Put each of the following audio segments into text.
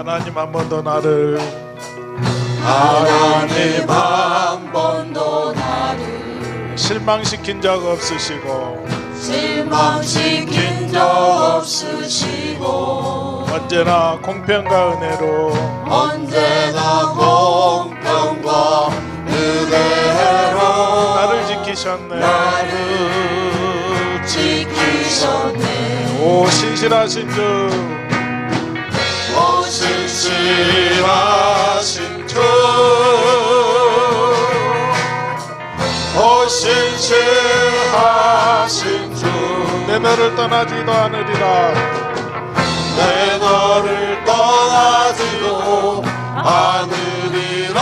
하나님 한 번 더 나를 하나님 한 번도 나를 실망시킨 적 없으시고 실망시킨 적 없으시고 언제나 공평과 은혜로 언제나 공평과 은혜로 나를 지키셨네. 나를 지키셨네. 오 신실하신 주, 오 신실하신 주, 오 신실하신 주, 내 너를 떠나지도 않으리라. 내 너를 떠나지도 않으리라.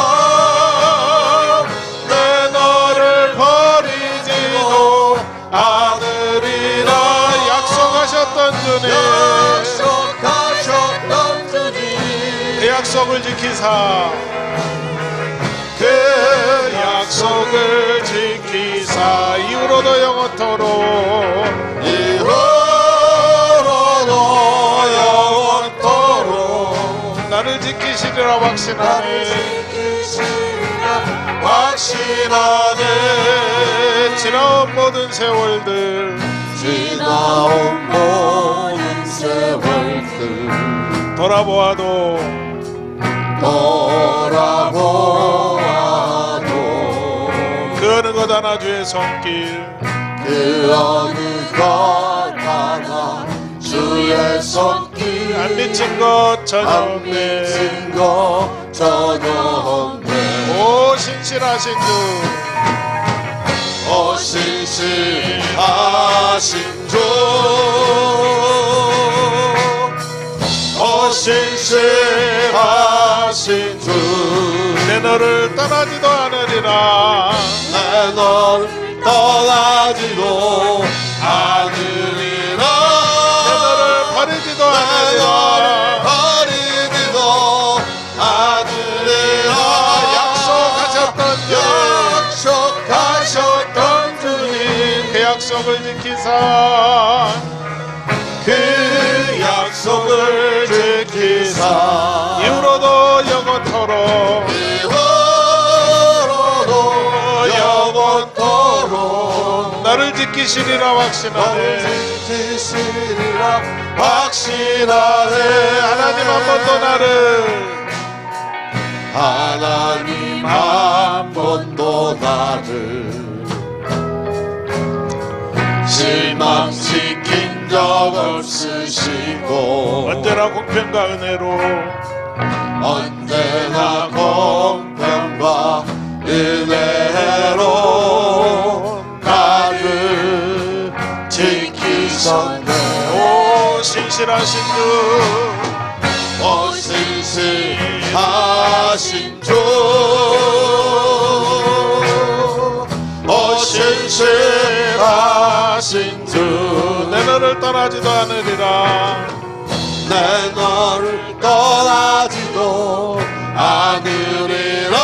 내 너를 버리지도 않으리라. 약속하셨던 주님, 약속하셨던 주님, 그 약속을 지키사, 그 약속을 지키사 이후로도 영원토록 이후로도 영원토록 나를 지키시리라 확신하네. 확신하네. 지나온 모든 세월들 지나온 모든 세월들 돌아보아도 그 어느 것 하나 주의 손길, 그 어느 것 하나 주의 손길 안 미친 것 전혀 안 없네. 미친 것 전혀 없네. 오 신실하신 주, 오 신실하신 주, 오 신실하신 주, 내 너를 떠나지도 않으리라. 내 너를 떠나지도 않으리라. 내 너를 버리지도 내 너를 않으리라. 버리지도 않으리라. 약속하셨던 약속하셨던 주님, 그 약속을 지키사, 그 약속을 지키사 이후로도 영원토록 이후로도 영원토록 나를 지키시리라 확신하네. 지키시리라 확신하네. 하나님 한 번 더 나를 하나님 한 번도 나를 실망시킨 적 없으시고 언제나 공평과 은혜로 언제나 공평과 은혜로 나를 지키셨네. 오 신실하신 주, 오 신실하신 주, 오 신실하신 주, 내 너를 떠나지도 않으리라. 내 너를 떠나지도 않으리라.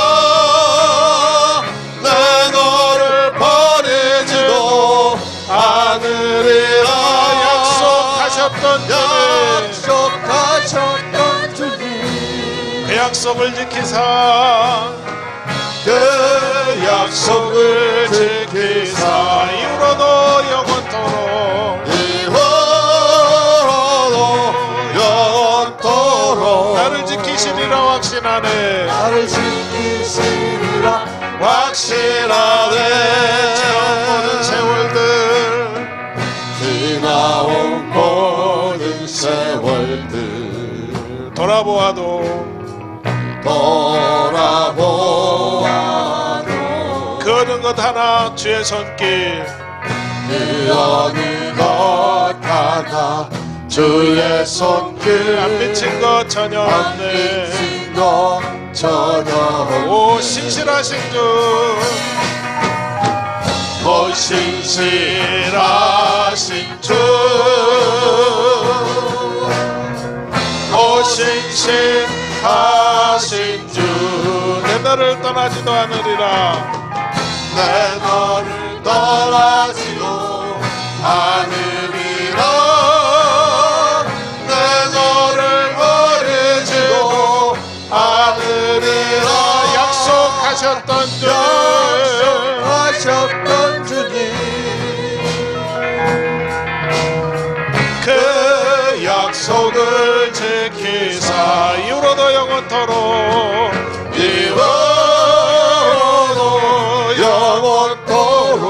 내 너를 버리지도 않으리라. 약속하셨던 주님, 약속하셨던 주님, 그 약속을 지키사, 그 약속을 지키사 이후로도 영원토록 이후로도 영원토록 나를 지키시리라 확신하네. 나를 지키시리라 확신하네. 지나온 모든 세월들 지나온 모든 세월들 돌아보아도 그 어느 것 하나 주의 손길, 그 어느 것 하나 주의 손길 안 미친 것 전혀 안 없네. 미친 것 전혀 없네. 오 신실하신 주, 오 신실하신 주, 오 신실하신 주, 내 너를 떠나지도 않으리라. 내 너를 떠나지도 않으리라. 내 너를 버리지도 약속하셨던 주님, 약속하셨던 주님, 그 약속을 지키사 이후로도 영원토록 이후로도 영원토록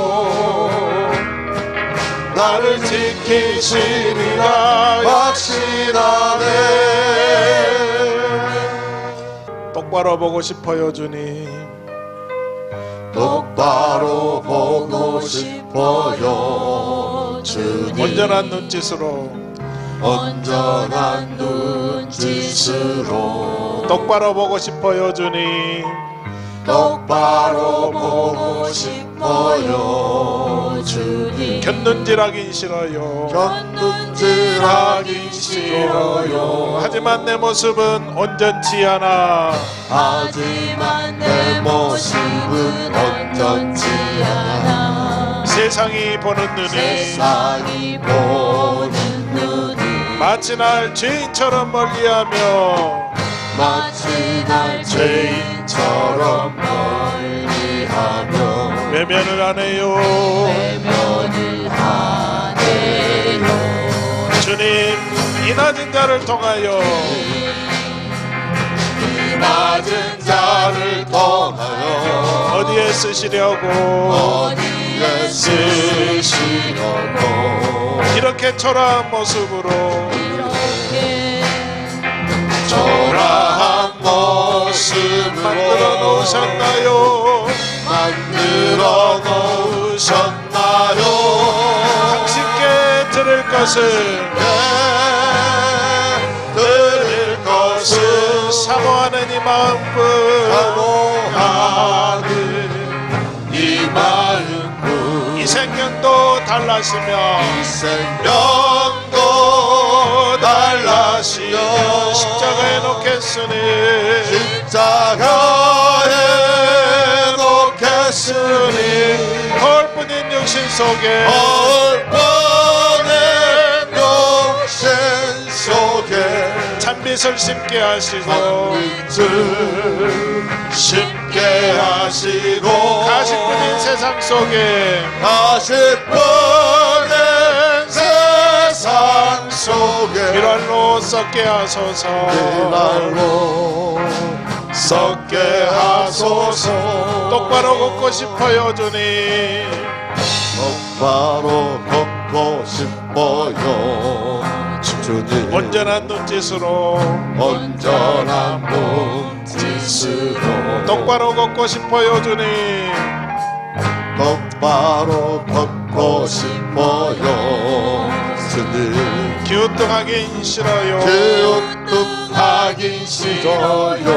나를 지키시리라 확신하네. 똑바로 보고 싶어요 주님. 똑바로 보고 싶어요 주님. 온전한 눈짓으로 온전한 눈짓으로 똑바로 보고 싶어요 주님. 똑바로 보고 싶어요 주님. 곁눈질하긴 싫어요. 곁눈질하기 싫어요. 하지만 내 모습은 온전치 않아. 하지만 내 모습은 온전치 않아. 세상이 보는 눈이 세상이 보는 눈이 마치 날 죄인처럼 멀리하며 마치 날 죄인처럼 멀리하며 외면을 안 해요. 외면을 하네요. 주님, 이 낮은 자를 통하여 이 낮은 자를 통하여 어디에 쓰시려고 어디에 쓰시려고 이렇게 초라한 모습으로 초라한 모습으로 만들어 놓으셨나요? 만들어 놓으셨나요? 당신께 드릴 것을 드릴 것은 사모하는 이 마음뿐. 사모하는 이 마음뿐. 이 생명도 달라시며 이 생명도 달라시어 십자가에 놓겠으니 십자가에 놓겠으니 거울 뿐인 육신 속에 얼뻔한 욕심 속에 찬빛을 심게 하시고 빛을 심게 하시고 가식뿐인 세상 속에 가식뿐인 세상 속에 비랄로 썩게 하소서. 비랄로 썩게 하소서. 똑바로 걷고 싶어요 주님. 똑바로 걷고 싶어요 주님. 온전한 눈짓으로 온전한 눈짓으로 똑바로 걷고 싶어요 주님. 똑바로 걷고 싶어요 주님. 기우뚱하긴 싫어요. 기우뚱하긴 싫어요.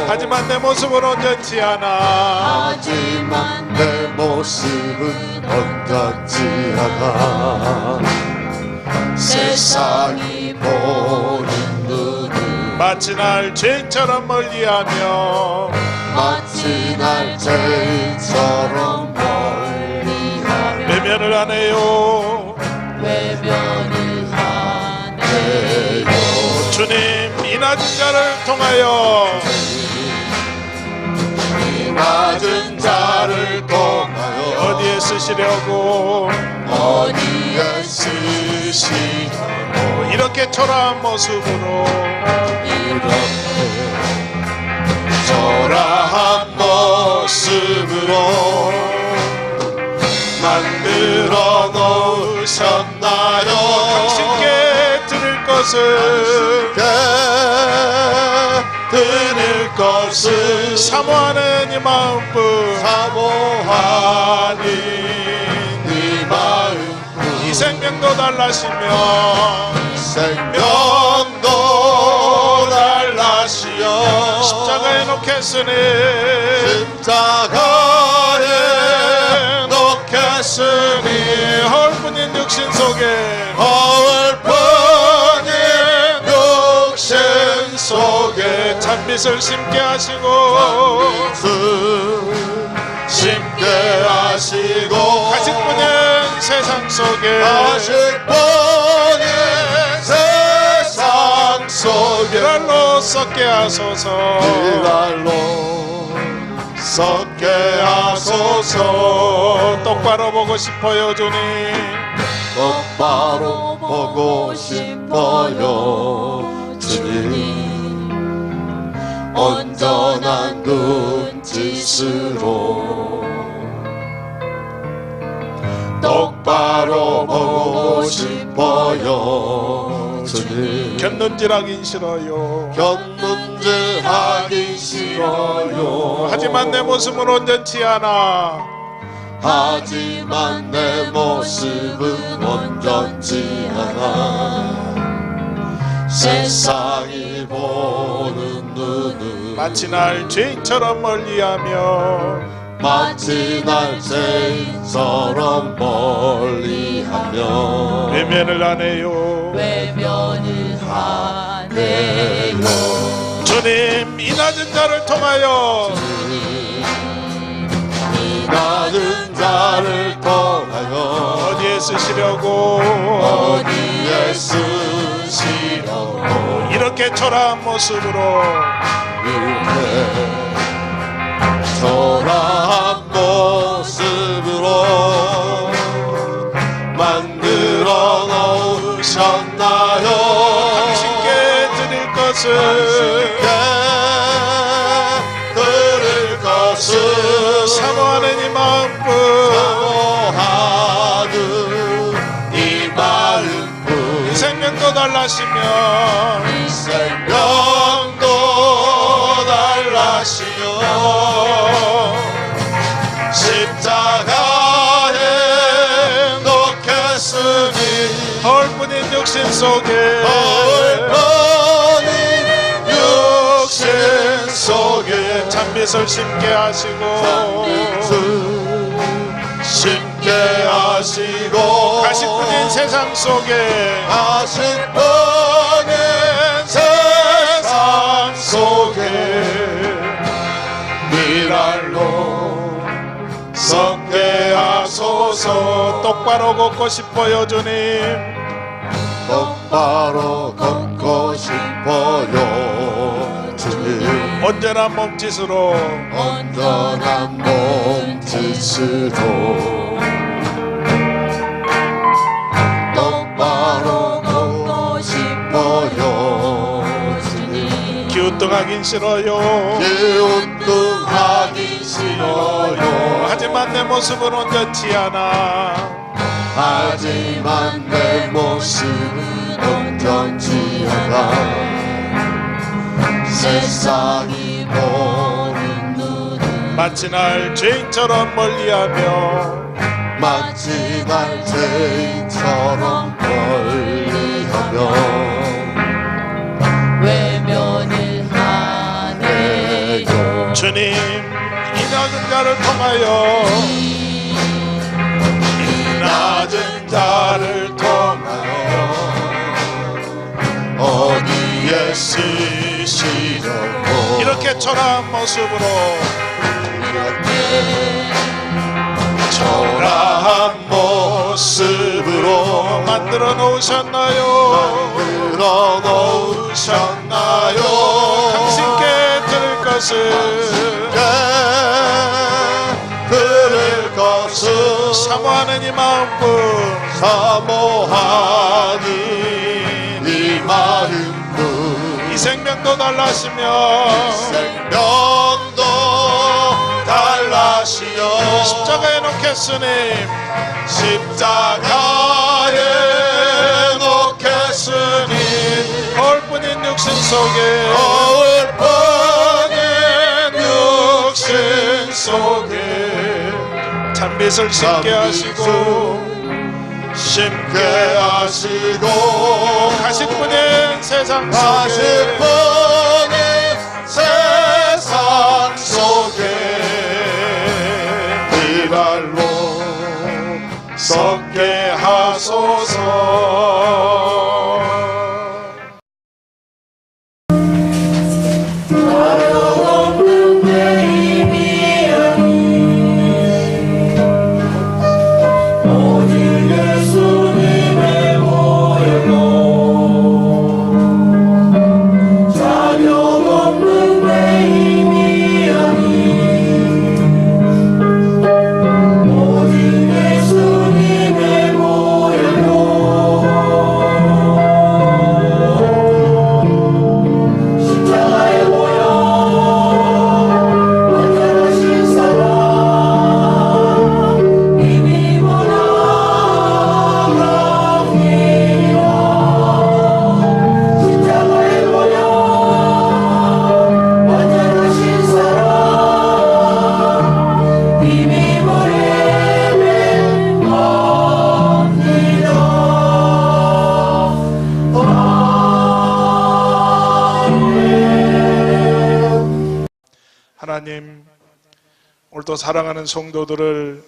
하지만 내 모습은 온전치 않아. 하지만 내 모습은 온전치 않아. 세상이 보는 눈은 마치 날 죄인처럼 멀리하며 마치 날 죄인처럼 멀리하며 외면을 안 해요. 외면을 하네요. 주님, 이 낮은 자를 통하여 이 낮은 자를 통하여 어디에 쓰시려고 어디에 쓰시려고 이렇게 초라한 모습으로 이렇게 초라한 모습으로 만들어 놓으셨나요? 당신께 드릴 것을 드릴 것을 사모하는 이 마음뿐. 사모하는 이 마음뿐. 이 생명도 달라시며 생명도 달라시어 십자가에 놓겠으니 십자가에 놓겠으니 허울뿐인 육신 속에 허울뿐인 육신 속에 찬빛을 심게 하시고 심게 하시고 가식뿐인 세상 속에 가식뿐인 세상 속에 비랄로 썩게 하소서. 비랄로 섞게 하소서. 똑바로 보고 싶어요 주님. 똑바로 보고 싶어요 주님. 온전한 눈짓으로 똑바로 보고 싶어요 주님. 곁눈질하긴 싫어요. 곁눈질하기 싫어요. 하지만 내 모습은 온전치 않아. 하지만 내 모습은 온전치 않아. 세상이 보는 눈은 마치 날 죄인처럼 멀리하며 마치 날 죄인처럼 멀리하며 외면을 안 해요. 외면을 하네요. 주님 이 낮은 자를 통하여 낮은 자를 통하여 어디에 쓰시려고 어디에 쓰시려고 이렇게 초라한 모습으로 이렇게 초라한 모습으로 만들어 놓으셨나요? 당신께 드릴 것을 드릴 것을 사모하는 이 마음뿐 사모하는 이 마음뿐. 이 생명도 달라시며 이 생명도 달라시며 십자가에 놓겠으니 허울뿐인 육신 속에 얼마니 육신 속에 찬빛을 심게 하시고 심게 하시고 가시뿐인 세상 속에 가시뿐인 세상 속에 미랄로 섞게 하소서. 똑바로 걷고 싶어요 주님. 똑바로 걷고 싶어요 주님. 온전한 몸짓으로 온전한 몸짓으로 똑바로 걷고 싶어요 주님. 기우뚱하긴 싫어요. 기운뚱하기 싫어요. 하지만 내 모습은 온전치 않아. 하지만 내 모습은 온전치 않아. 세상이 보는 눈은 마치 날 죄인처럼 멀리하며 마치 날 죄인처럼 멀리하며 외면을 하네요. 주님 이 낮은 자를 통하여 이 낮은 자를 통하여 어디에 쓰시려고 이렇게 초라한 모습으로 초라한 모습으로 만들어 놓으셨나요? 만들어 놓으셨나요? 당신께 드릴 것을 들을 것을 사모하는 이 마음뿐 사모하는 이 마음뿐. 이 생명도 달라시며 생명도 달라시며 십자가에 놓겠으니 십자가에 놓겠으니 거울뿐인 육신 속에 거울뿐인 육신 속에 찬빛을 심게 하시고 심게 하시고 가시뿐인 세상 속에 가시뿐인 세상 속에 이 발로 섞게 하소서. 자 하나님, 오늘도 사랑하는 성도들을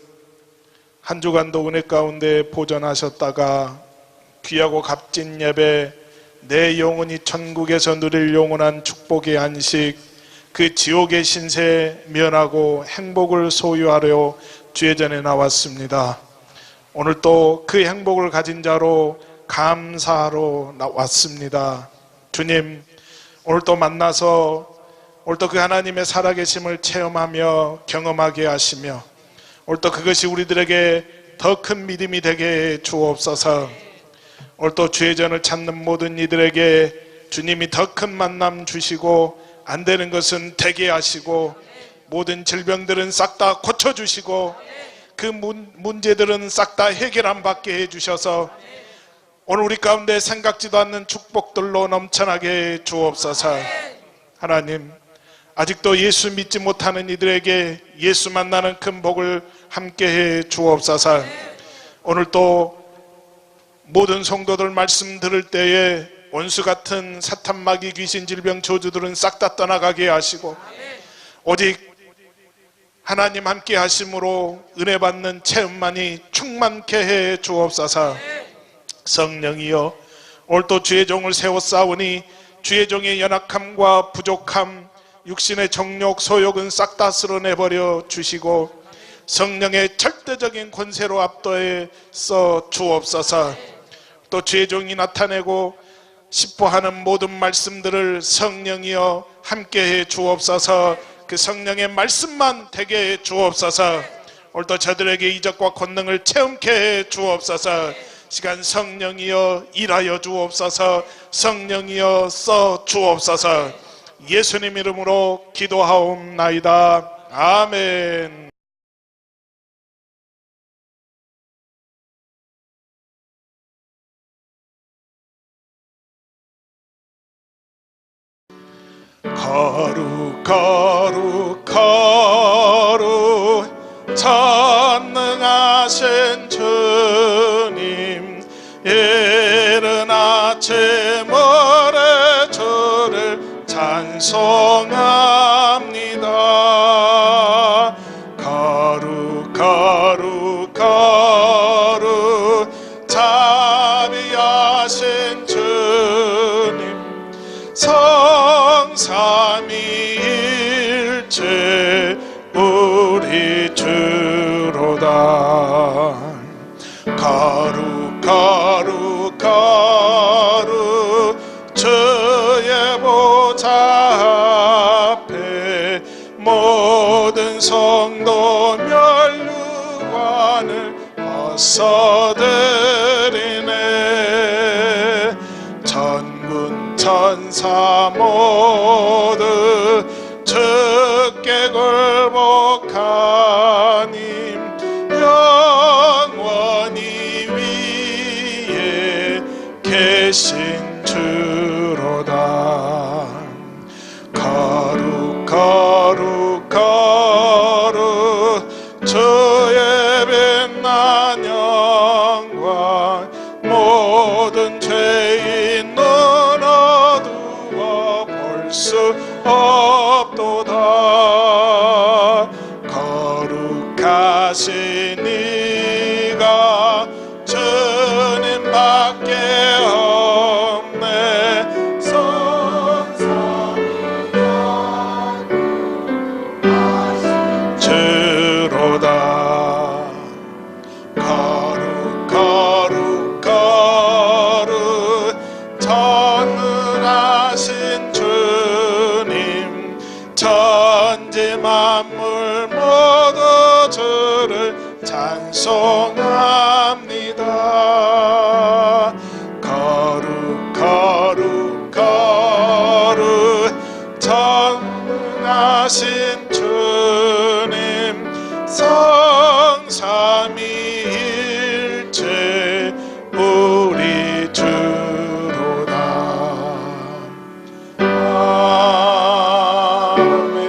한 주간도 은혜 가운데 보존하셨다가 귀하고 값진 예배, 내 영혼이 천국에서 누릴 영원한 축복의 안식, 그 지옥의 신세 면하고 행복을 소유하려 주의 전에 나왔습니다. 오늘 또 그 행복을 가진 자로 감사하러 나왔습니다. 주님, 오늘 또 만나서 오늘 또 그 하나님의 살아계심을 체험하며 경험하게 하시며 오늘 또 그것이 우리들에게 더 큰 믿음이 되게 해 주옵소서. 오늘 또 주의 전을 찾는 모든 이들에게 주님이 더 큰 만남 주시고 안 되는 것은 되게 하시고 모든 질병들은 싹 다 고쳐주시고 그 문제들은 싹 다 해결함 받게 해주셔서 오늘 우리 가운데 생각지도 않는 축복들로 넘쳐나게 해 주옵소서. 하나님, 아직도 예수 믿지 못하는 이들에게 예수 만나는 큰 복을 함께 해 주옵소서. 오늘 또 모든 성도들 말씀 들을 때에 원수 같은 사탄, 마귀, 귀신, 질병, 저주들은 싹 다 떠나가게 하시고 오직 하나님 함께 하심으로 은혜 받는 체험만이 충만케 해 주옵소서. 성령이여, 오늘 또 주의 종을 세워 싸우니 주의 종의 연약함과 부족함, 육신의 정욕, 소욕은 싹 다 쓸어내버려 주시고 성령의 절대적인 권세로 압도해 써 주옵소서. 또 주의 종이 나타내고 싶어하는 모든 말씀들을 성령이여 함께해 주옵소서. 그 성령의 말씀만 되게 해 주옵소서. 오늘도 저들에게 이적과 권능을 체험케 해 주옵소서. 시간 성령이여 일하여 주옵소서. 성령이여 써 주옵소서. 예수님 이름으로 기도하옵나이다. 아멘. 거룩 전능하신 주님, 이른 아침 오래 주를 찬송합니다. 거룩 자비하신 주님, 성삼위일체 우리 주로다. 거룩 주의 보좌 앞에 모든 성도 멸류관을 벗어드리네. 천군 천사 모두 주께 굴복하님, 영원히 위에 계신 주로다. 거룩 주의 빛난 영광, 모든 죄인 눈 어두워 볼 수 없도다. 거룩하신 이가 주님밖에 없네. 주로다. 거룩 전능하신 주님, 천지 만물 모두 주를 찬송합니다. 거룩 전능하신 주님, 성삼위일체 우리 주로다. 아멘.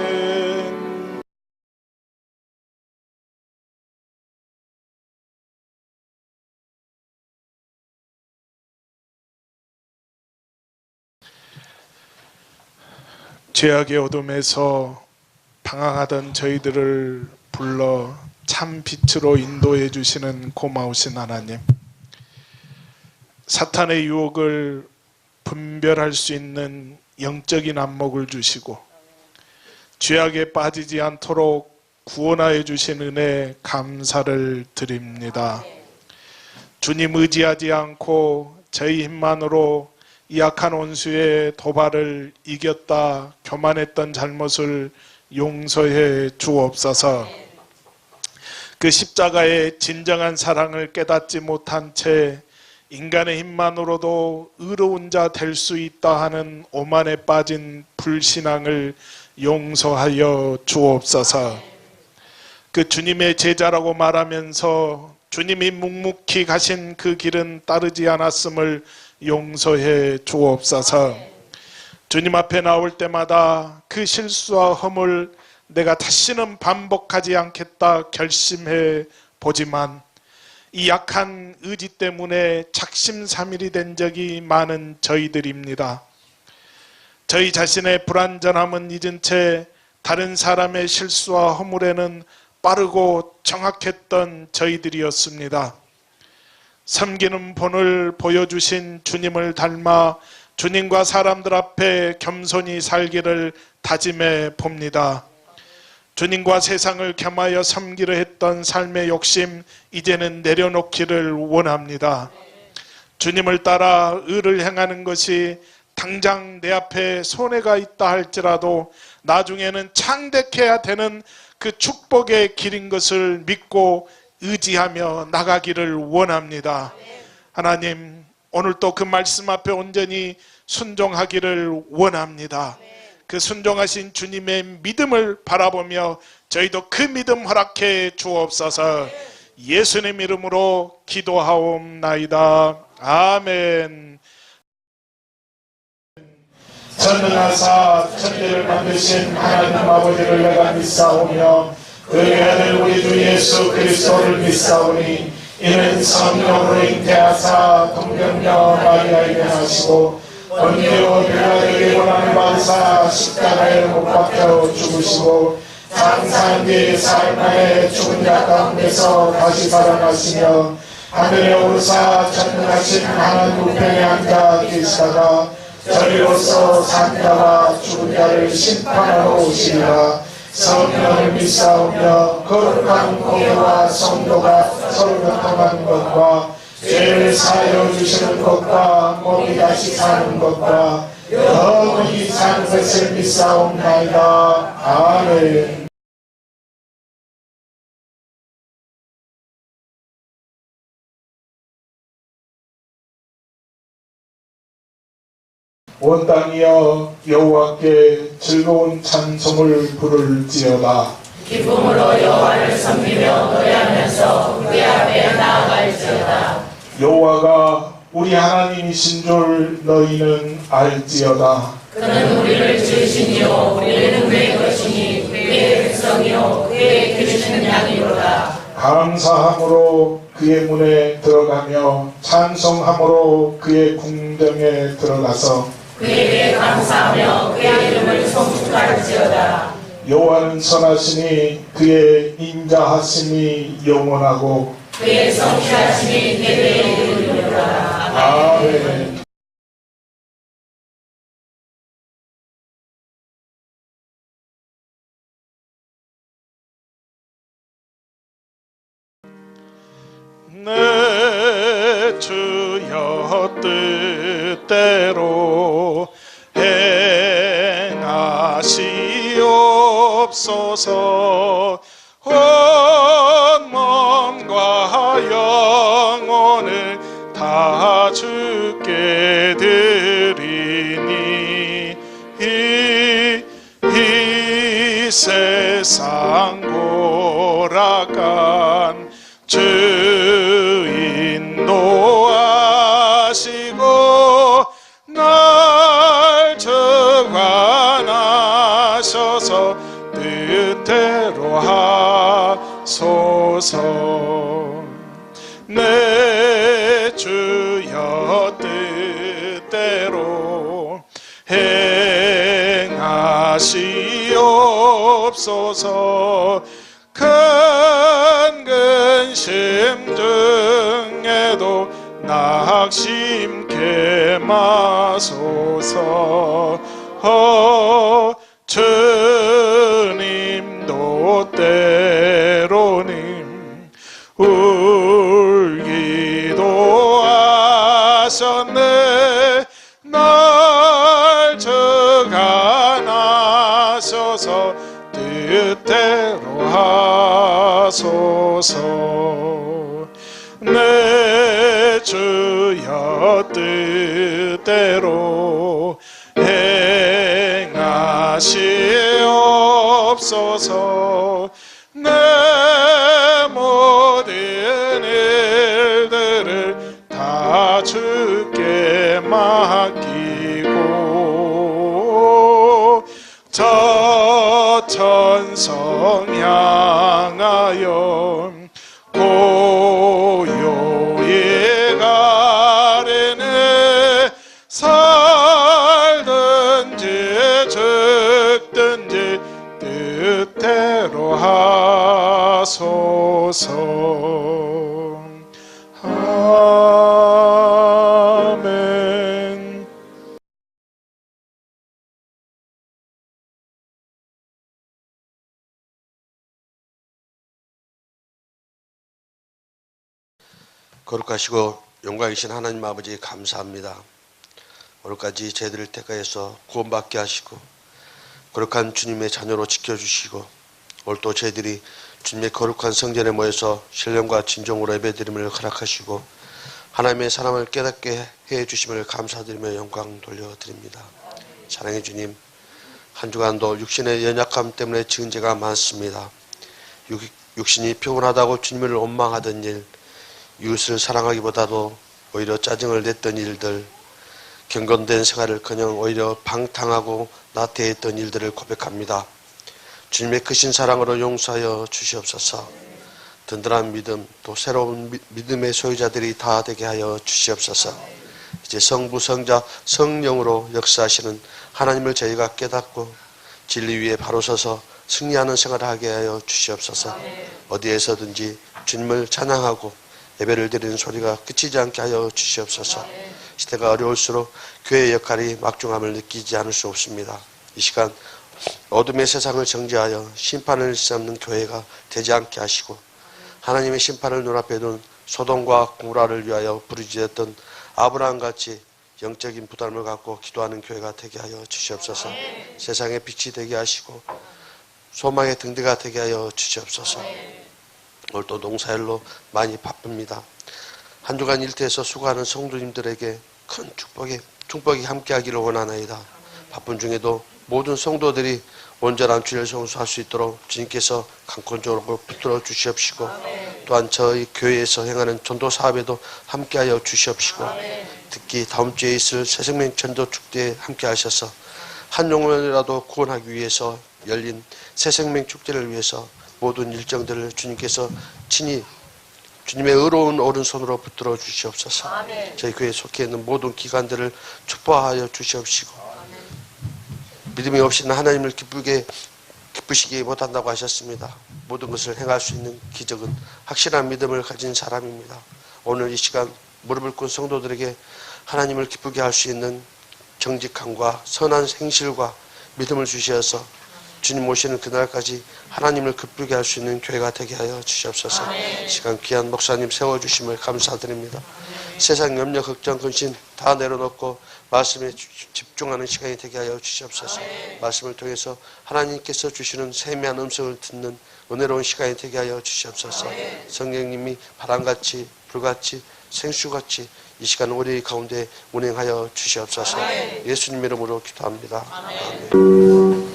죄악의 어둠에서 방황하던 저희들을 불러 참 빛으로 인도해 주시는 고마우신 하나님, 사탄의 유혹을 분별할 수 있는 영적인 안목을 주시고 죄악에 빠지지 않도록 구원하여 주신 은혜 감사를 드립니다. 주님 의지하지 않고 저희 힘만으로 이 악한 원수의 도발을 이겼다 교만했던 잘못을 용서해 주옵소서. 그 십자가의 진정한 사랑을 깨닫지 못한 채 인간의 힘만으로도 의로운 자 될 수 있다 하는 오만에 빠진 불신앙을 용서하여 주옵소서. 그 주님의 제자라고 말하면서 주님이 묵묵히 가신 그 길은 따르지 않았음을 용서해 주옵소서. 주님 앞에 나올 때마다 그 실수와 허물 내가 다시는 반복하지 않겠다 결심해 보지만 이 약한 의지 때문에 작심삼일이 된 적이 많은 저희들입니다. 저희 자신의 불완전함은 잊은 채 다른 사람의 실수와 허물에는 빠르고 정확했던 저희들이었습니다. 섬기는 본을 보여주신 주님을 닮아 주님과 사람들 앞에 겸손히 살기를 다짐해 봅니다. 주님과 세상을 겸하여 섬기려 했던 삶의 욕심 이제는 내려놓기를 원합니다. 주님을 따라 의를 행하는 것이 당장 내 앞에 손해가 있다 할지라도 나중에는 창대해야 되는 그 축복의 길인 것을 믿고 의지하며 나가기를 원합니다. 하나님, 오늘 또 그 말씀 앞에 온전히 순종하기를 원합니다. 그 순종하신 주님의 믿음을 바라보며 저희도 그 믿음 허락해 주옵소서. 예수님 이름으로 기도하옵나이다. 아멘. 전능하사 천대를 만드신 하나님 아버지를 내가 믿사오며 그의 아들 우리 주 예수 그리스도를 믿사오니 이는 성령으로 잉태하사 동정녀 마리아에게 하시고 본디오 빌라에게 고난을 받으사 십자가에 못 박혀 죽으시고 장사한 뒤 사흘 만에 죽은 자 가운데서 다시 살아나시며 하늘에 오르사 전능하신 하나님 우편에 앉아 계시다가 저리로서 산 자와 죽은 자를 심판하러 오시리라. 성령을 믿사오며 거룩한 공예와 성도가 서로 교통하는 것과 죄를 사하여 주시는 것과 몸이 다시 사는 것과 영원히 사는 것을 믿사옵나이다. 아멘. 온 땅이여 여호와께 즐거운 찬송을 부를지어다. 기쁨으로 여호와를 섬기며 노래하면서 그의 앞에 나아갈지어다. 여호와가 우리 하나님이신 줄 너희는 알지어다. 그는 우리를 지으시니요 우리는 그의 것이니 그의 백성이요 그의 기르시는 양이로다. 감사함으로 그의 문에 들어가며 찬송함으로 그의 궁정에 들어가서 그에게 감사하며 그의 이름을 송축할지어다. 여호와는 선하시니 그의 인자하심이 영원하고 그의 성실하심이 대대에 이르리로다. 아멘. 내 주여 뜻대로 행하시옵소서. 온 몸과 영혼을 다 주께 드리니 이 세상 고락한 주 인도하시고 날 주관하셔서 뜻대로 하소서. 내 주여 뜻대로 행하시옵소서. 주시옵소서. 큰 근심 중에도 낙심케 마소서. 주님도 때로는 울기도 하셨네. 날 주관하셔서 뜻대로 하소서. 내 주여 뜻대로 행하시옵소서. 내 모든 일들을 다 주께 맡기고 저 천성 향하여 고요히 가려네. 살든지 죽든지 뜻대로 하소서. 아멘. 거룩하시고 영광이신 하나님 아버지 감사합니다. 오늘까지 저희들을 택하여서 구원받게 하시고 거룩한 주님의 자녀로 지켜주시고 오늘 또 저희들이 주님의 거룩한 성전에 모여서 신령과 진정으로 예배드림을 허락하시고 하나님의 사랑을 깨닫게 해주심을 감사드리며 영광 돌려드립니다. 사랑의 주님, 한 주간도 육신의 연약함 때문에 지은 죄가 많습니다. 육신이 피곤하다고 주님을 원망하던 일, 이웃을 사랑하기보다도 오히려 짜증을 냈던 일들, 경건된 생활을커녕 오히려 방탕하고 나태했던 일들을 고백합니다. 주님의 크신 사랑으로 용서하여 주시옵소서. 든든한 믿음, 또 새로운 믿음의 소유자들이 다 되게 하여 주시옵소서. 이제 성부, 성자, 성령으로 역사하시는 하나님을 저희가 깨닫고 진리 위에 바로 서서 승리하는 생활을 하게 하여 주시옵소서. 어디에서든지 주님을 찬양하고 예배를 드리는 소리가 그치지 않게 하여 주시옵소서. 시대가 어려울수록 교회의 역할이 막중함을 느끼지 않을 수 없습니다. 이 시간 어둠의 세상을 정죄하여 심판을 쌓는 교회가 되지 않게 하시고 하나님의 심판을 눈앞에 둔 소돔과 고모라를 위하여 부르짖었던 아브라함같이 영적인 부담을 갖고 기도하는 교회가 되게 하여 주시옵소서. 세상의 빛이 되게 하시고 소망의 등대가 되게 하여 주시옵소서. 오늘 또 농사일로 많이 바쁩니다. 한 주간 일터에서 수고하는 성도님들에게 큰 축복이 함께하기를 원하나이다. 바쁜 중에도 모든 성도들이 온전한 주일 성수할 수 있도록 주님께서 강권적으로 붙들어 주시옵시고 또한 저희 교회에서 행하는 전도 사업에도 함께하여 주시옵시고 특히 다음 주에 있을 새생명 전도 축제에 함께하셔서 한 영혼이라도 구원하기 위해서 열린 새생명 축제를 위해서 모든 일정들을 주님께서 친히 주님의 의로운 오른손으로 붙들어 주시옵소서. 저희 교회에 속해 있는 모든 기관들을 축복하여 주시옵시고 믿음이 없이는 하나님을 기쁘시게 못한다고 하셨습니다. 모든 것을 행할 수 있는 기적은 확실한 믿음을 가진 사람입니다. 오늘 이 시간 무릎을 꿇은 성도들에게 하나님을 기쁘게 할 수 있는 정직함과 선한 행실과 믿음을 주시어서 주님 오시는 그날까지 하나님을 기쁘게 할 수 있는 교회가 되게 하여 주시옵소서. 시간 귀한 목사님 세워주심을 감사드립니다. 세상 염려, 걱정, 근심 다 내려놓고 말씀에 집중하는 시간이 되게 하여 주시옵소서. 말씀을 통해서 하나님께서 주시는 세미한 음성을 듣는 은혜로운 시간이 되게 하여 주시옵소서. 성령님이 바람같이 불같이 생수같이 이 시간 우리 가운데 운행하여 주시옵소서. 예수님 이름으로 기도합니다. 아멘.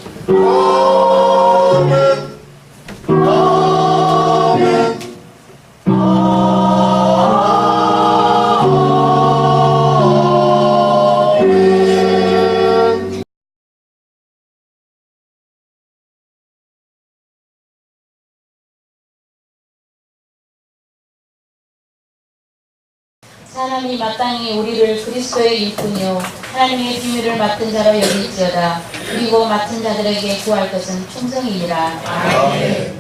사람이 마땅히 우리를 그리스도의 일꾼이요 하나님의 비밀을 맡은 자로 여길지어다. 그리고 맡은 자들에게 구할 것은 충성이니라. 아멘.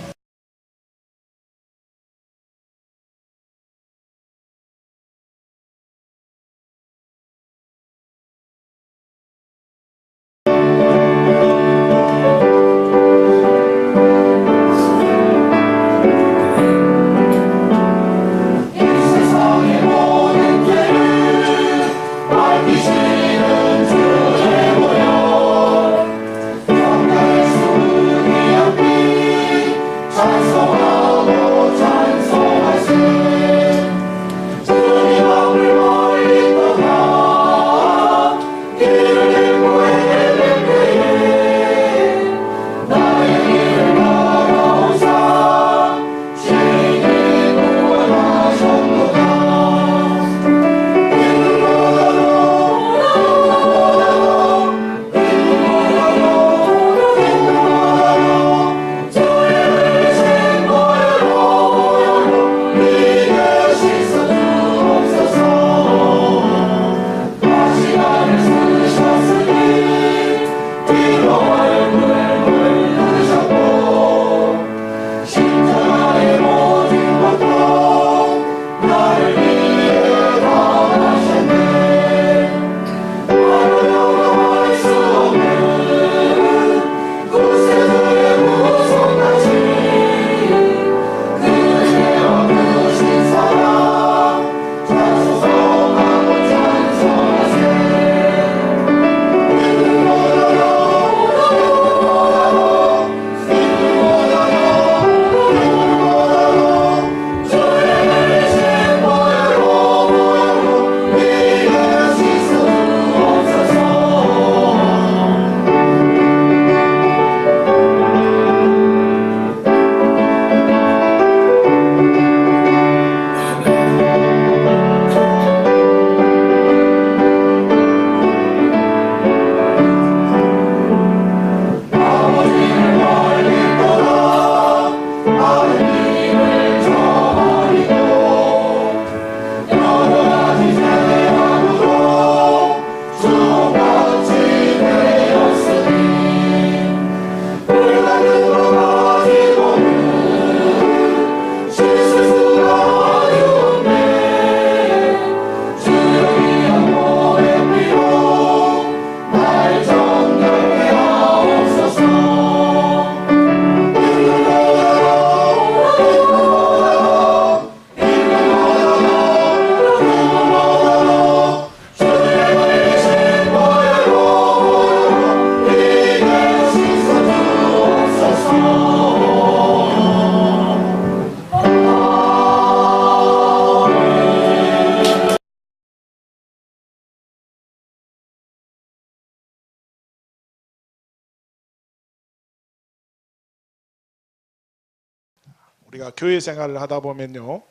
우리가 교회 생활을 하다 보면요,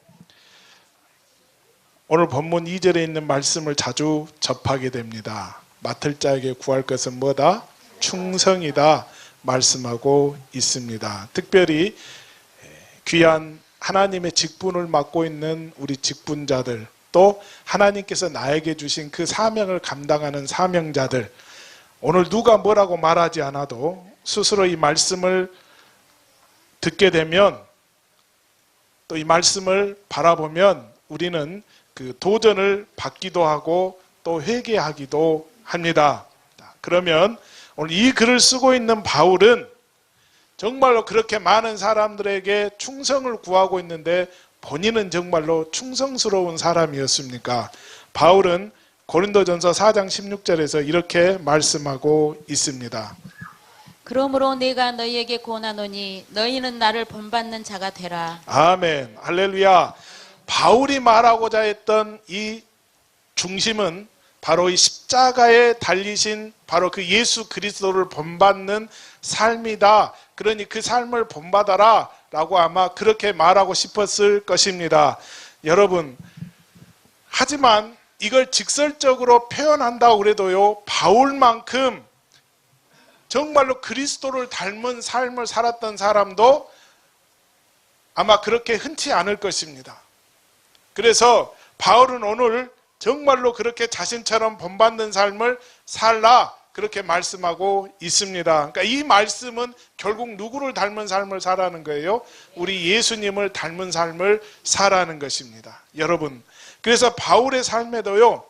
오늘 본문 2절에 있는 말씀을 자주 접하게 됩니다. 맡을 자에게 구할 것은 뭐다? 충성이다 말씀하고 있습니다. 특별히 귀한 하나님의 직분을 맡고 있는 우리 직분자들, 또 하나님께서 나에게 주신 그 사명을 감당하는 사명자들, 오늘 누가 뭐라고 말하지 않아도 스스로 이 말씀을 듣게 되면, 또 이 말씀을 바라보면 우리는 그 도전을 받기도 하고 또 회개하기도 합니다. 그러면 오늘 이 글을 쓰고 있는 바울은 정말로 그렇게 많은 사람들에게 충성을 구하고 있는데 본인은 정말로 충성스러운 사람이었습니까? 바울은 고린도전서 4장 16절에서 이렇게 말씀하고 있습니다. 그러므로 내가 너희에게 권하노니 너희는 나를 본받는 자가 되라. 아멘, 할렐루야. 바울이 말하고자 했던 이 중심은 바로 이 십자가에 달리신 바로 그 예수 그리스도를 본받는 삶이다. 그러니 그 삶을 본받아라 라고 아마 그렇게 말하고 싶었을 것입니다. 여러분, 하지만 이걸 직설적으로 표현한다고 그래도요, 바울만큼 정말로 그리스도를 닮은 삶을 살았던 사람도 아마 그렇게 흔치 않을 것입니다. 그래서 바울은 오늘 정말로 그렇게 자신처럼 본받는 삶을 살라 그렇게 말씀하고 있습니다. 그러니까 이 말씀은 결국 누구를 닮은 삶을 살라는 거예요? 우리 예수님을 닮은 삶을 살라는 것입니다. 여러분, 그래서 바울의 삶에도요,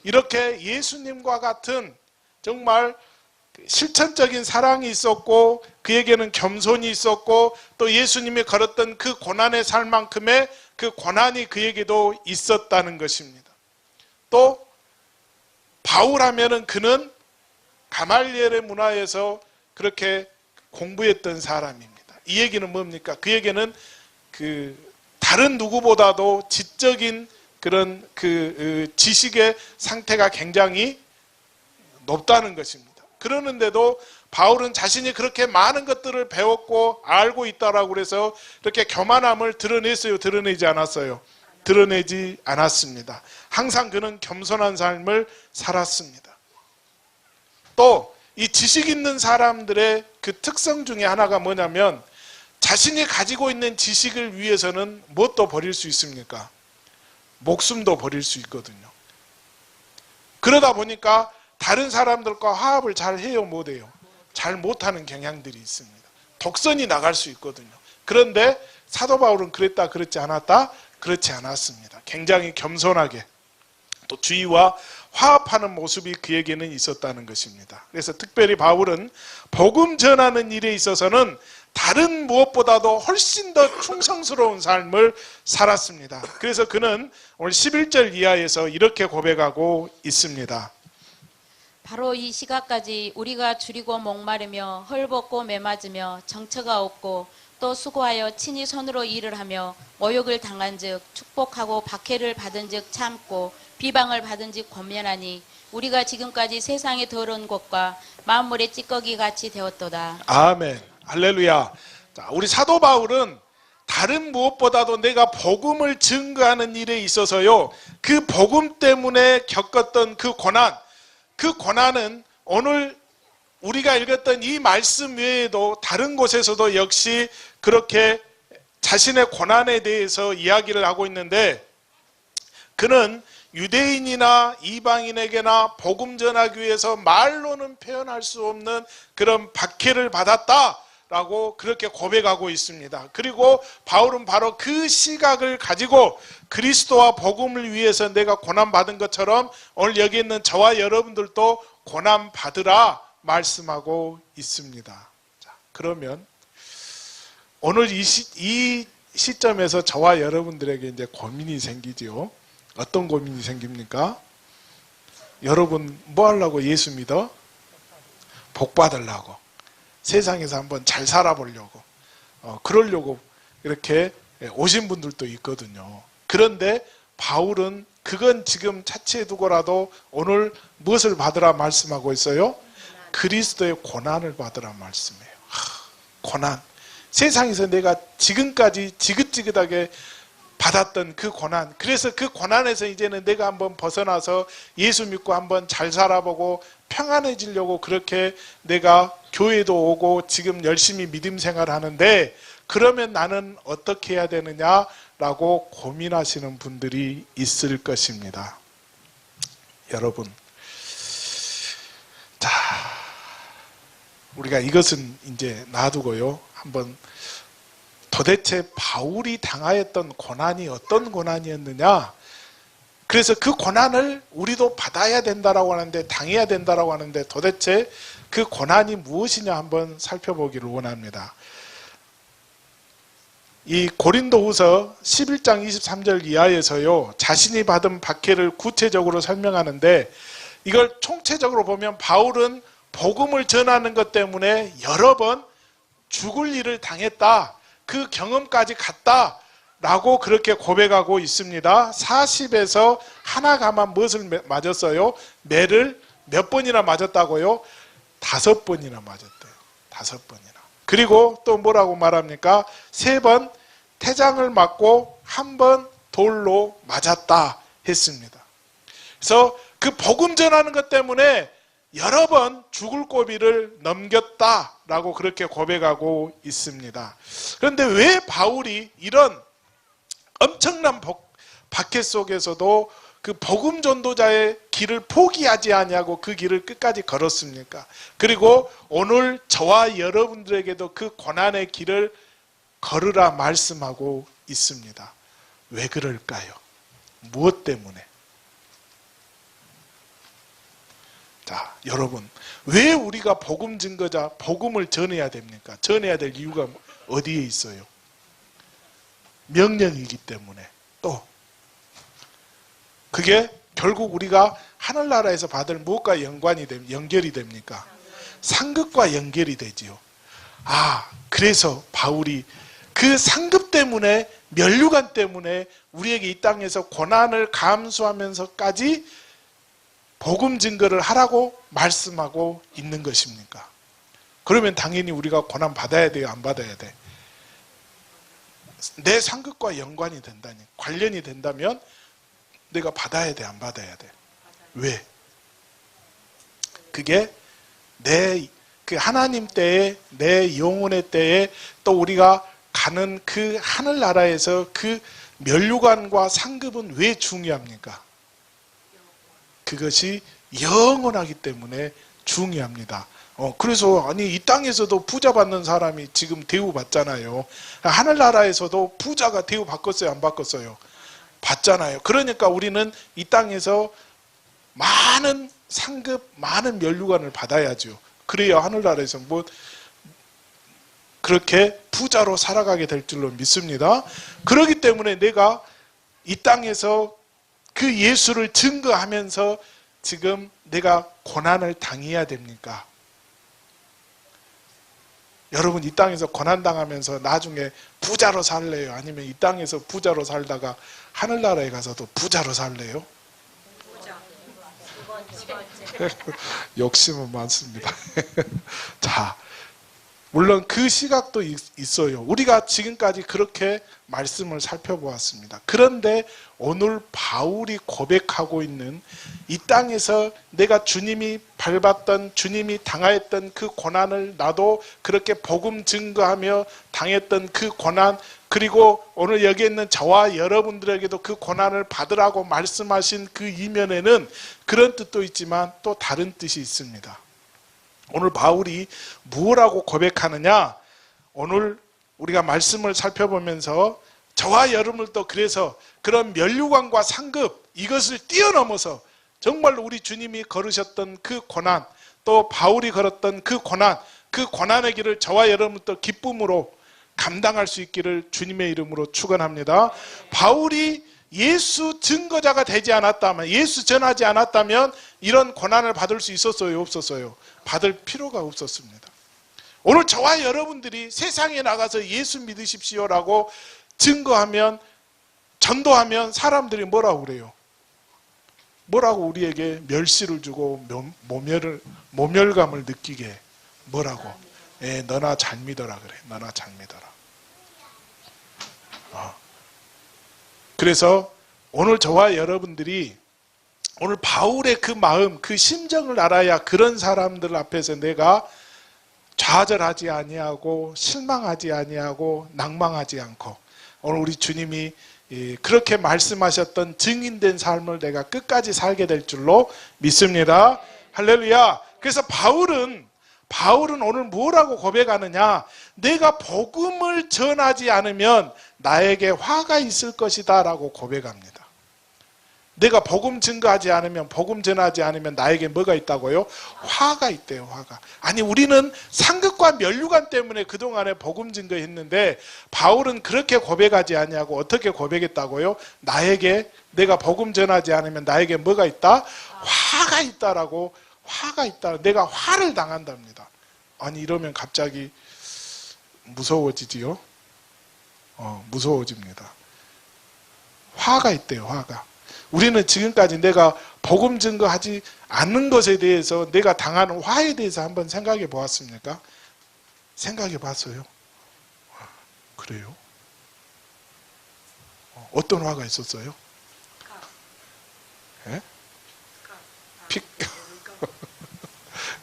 이렇게 예수님과 같은 정말 실천적인 사랑이 있었고, 그에게는 겸손이 있었고, 또 예수님이 걸었던 그 고난의 삶만큼의 그 고난이 그에게도 있었다는 것입니다. 또 바울 하면은 그는 가말리엘의 문화에서 그렇게 공부했던 사람입니다. 이 얘기는 뭡니까? 그에게는 그 다른 누구보다도 지적인 그런 그 지식의 상태가 굉장히 높다는 것입니다. 그러는데도 바울은 자신이 그렇게 많은 것들을 배웠고 알고 있다라고 그래서 이렇게 교만함을 드러냈어요? 드러내지 않았어요? 드러내지 않았습니다. 항상 그는 겸손한 삶을 살았습니다. 또 이 지식 있는 사람들의 그 특성 중에 하나가 뭐냐면 자신이 가지고 있는 지식을 위해서는 무엇도 버릴 수 있습니까? 목숨도 버릴 수 있거든요. 그러다 보니까 다른 사람들과 화합을 잘 해요, 못해요? 잘 못하는 경향들이 있습니다. 독선이 나갈 수 있거든요. 그런데 사도 바울은 그랬다 그렇지 않았다? 그렇지 않았습니다. 굉장히 겸손하게 또 주위와 화합하는 모습이 그에게는 있었다는 것입니다. 그래서 특별히 바울은 복음 전하는 일에 있어서는 다른 무엇보다도 훨씬 더 충성스러운 삶을 살았습니다. 그래서 그는 오늘 11절 이하에서 이렇게 고백하고 있습니다. 바로 이 시각까지 우리가 줄이고 목마르며 헐벗고 매맞으며 정처가 없고 또 수고하여 친히 손으로 일을 하며 모욕을 당한즉 축복하고 박해를 받은즉 참고 비방을 받은즉 권면하니 우리가 지금까지 세상의 더러운 것과 만물의 찌꺼기 같이 되었도다. 아멘. 할렐루야. 자, 우리 사도 바울은 다른 무엇보다도 내가 복음을 증거하는 일에 있어서요, 그 복음 때문에 겪었던 그 고난은 오늘 우리가 읽었던 이 말씀 외에도 다른 곳에서도 역시 그렇게 자신의 고난에 대해서 이야기를 하고 있는데, 그는 유대인이나 이방인에게나 복음 전하기 위해서 말로는 표현할 수 없는 그런 박해를 받았다라고 그렇게 고백하고 있습니다. 그리고 바울은 바로 그 시각을 가지고 그리스도와 복음을 위해서 내가 고난받은 것처럼 오늘 여기 있는 저와 여러분들도 고난받으라 말씀하고 있습니다. 자, 그러면 오늘 이 시점에서 저와 여러분들에게 이제 고민이 생기죠. 어떤 고민이 생깁니까? 여러분 뭐 하려고 예수 믿어? 복 받으려고, 세상에서 한번 잘 살아보려고, 그러려고 이렇게 오신 분들도 있거든요. 그런데 바울은 그건 지금 차치해 두고라도 오늘 무엇을 받으라 말씀하고 있어요? 그리스도의 고난을 받으라 말씀해요. 고난. 세상에서 내가 지금까지 지긋지긋하게 받았던 그 고난, 그래서 그 고난에서 이제는 내가 한번 벗어나서 예수 믿고 한번 잘 살아보고 평안해지려고 그렇게 내가 교회도 오고 지금 열심히 믿음 생활하는데, 그러면 나는 어떻게 해야 되느냐라고 고민하시는 분들이 있을 것입니다. 여러분, 자, 우리가 이것은 이제 놔두고요, 한번 도대체 바울이 당하였던 고난이 어떤 고난이었느냐, 그래서 그 고난을 우리도 받아야 된다라고 하는데, 당해야 된다라고 하는데 도대체 그 고난이 무엇이냐 한번 살펴보기를 원합니다. 이 고린도후서 11장 23절 이하에서요, 자신이 받은 박해를 구체적으로 설명하는데, 이걸 총체적으로 보면 바울은 복음을 전하는 것 때문에 여러 번 죽을 일을 당했다, 그 경험까지 갔다라고 그렇게 고백하고 있습니다. 40에서 하나가만 무엇을 맞았어요? 매를 몇 번이나 맞았다고요? 5번이나 맞았대요. 5번이나. 그리고 또 뭐라고 말합니까? 3번 태장을 맞고 1번 돌로 맞았다 했습니다. 그래서 그 복음 전하는 것 때문에 여러 번 죽을 고비를 넘겼다라고 그렇게 고백하고 있습니다. 그런데 왜 바울이 이런 엄청난 박해 속에서도 그 복음 전도자의 길을 포기하지 아니하고 그 길을 끝까지 걸었습니까? 그리고 오늘 저와 여러분들에게도 그 고난의 길을 걸으라 말씀하고 있습니다. 왜 그럴까요? 무엇 때문에? 자, 여러분, 왜 우리가 복음 증거자, 복음을 전해야 됩니까? 전해야 될 이유가 어디에 있어요? 명령이기 때문에. 또 그게 결국 우리가 하늘나라에서 받을 무엇과 연결이 됩니까? 상급과 연결이 되지요. 그래서 바울이 그 상급 때문에, 면류관 때문에 우리에게 이 땅에서 고난을 감수하면서까지 복음 증거를 하라고 말씀하고 있는 것입니까? 그러면 당연히 우리가 고난 받아야 돼요, 안 받아야 돼? 내 상급과 연관이 된다니, 관련이 된다면 내가 받아야 돼, 안 받아야 돼? 왜? 그게 그 하나님 때에, 내 영혼의 때에, 또 우리가 가는 그 하늘나라에서 그 면류관과 상급은 왜 중요합니까? 그것이 영원하기 때문에 중요합니다. 그래서 이 땅에서도 부자 받는 사람이 지금 대우 받잖아요. 하늘나라에서도 부자가 대우 받겠어요, 안 받겠어요? 받잖아요. 그러니까 우리는 이 땅에서 많은 상급, 많은 면류관을 받아야죠. 그래야 하늘나라에서 그렇게 부자로 살아가게 될 줄로 믿습니다. 그렇기 때문에 내가 이 땅에서 그 예수를 증거하면서 지금 내가 고난을 당해야 됩니까? 여러분, 이 땅에서 고난당하면서 나중에 부자로 살래요? 아니면 이 땅에서 부자로 살다가 하늘나라에 가서도 부자로 살래요? 욕심은 많습니다. 자, 물론 그 시각도 있어요. 우리가 지금까지 그렇게 말씀을 살펴보았습니다. 그런데 오늘 바울이 고백하고 있는 이 땅에서 내가 주님이 밟았던, 주님이 당하였던 그 고난을 나도 그렇게 복음 증거하며 당했던 그 고난, 그리고 오늘 여기 있는 저와 여러분들에게도 그 고난을 받으라고 말씀하신 그 이면에는 그런 뜻도 있지만 또 다른 뜻이 있습니다. 오늘 바울이 무엇라고 고백하느냐? 오늘 우리가 말씀을 살펴보면서 저와 여러분들도 그래서 그런 면류관과 상급, 이것을 뛰어넘어서 정말로 우리 주님이 걸으셨던 그 고난, 또 바울이 걸었던 그 고난의 길을 저와 여러분들도 기쁨으로 감당할 수 있기를 주님의 이름으로 축원합니다. 바울이 예수 증거자가 되지 않았다면, 예수 전하지 않았다면 이런 고난을 받을 수 있었어요, 없었어요? 받을 필요가 없었습니다. 오늘 저와 여러분들이 세상에 나가서 예수 믿으십시오라고 증거하면, 전도하면 사람들이 뭐라고 그래요? 뭐라고 우리에게 멸시를 주고 모멸감을 느끼게 뭐라고? 너나 잘 믿어라 그래. 너나 잘 믿어라. 그래서 오늘 저와 여러분들이 오늘 바울의 그 마음, 그 심정을 알아야 그런 사람들 앞에서 내가 좌절하지 아니하고 실망하지 아니하고 낭망하지 않고 오늘 우리 주님이 그렇게 말씀하셨던 증인된 삶을 내가 끝까지 살게 될 줄로 믿습니다. 할렐루야. 그래서 바울은 오늘 뭐라고 고백하느냐? 내가 복음을 전하지 않으면 나에게 화가 있을 것이다 라고 고백합니다. 내가 복음 증거하지 않으면, 복음 전하지 않으면 나에게 뭐가 있다고요? 화가 있대요, 화가. 아니, 우리는 상급과 면류관 때문에 그동안에 복음 증거했는데 바울은 그렇게 고백하지 아니하고 어떻게 고백했다고요? 내가 복음 전하지 않으면 나에게 뭐가 있다? 화가 있다라고, 화가 있다. 내가 화를 당한답니다. 아니, 이러면 갑자기 무서워지지요? 무서워집니다. 화가 있대요, 화가. 우리는 지금까지 내가 복음 증거하지 않는 것에 대해서 내가 당하는 화에 대해서 한번 생각해 보았습니까? 생각해 봤어요? 그래요? 어떤 화가 있었어요? 예?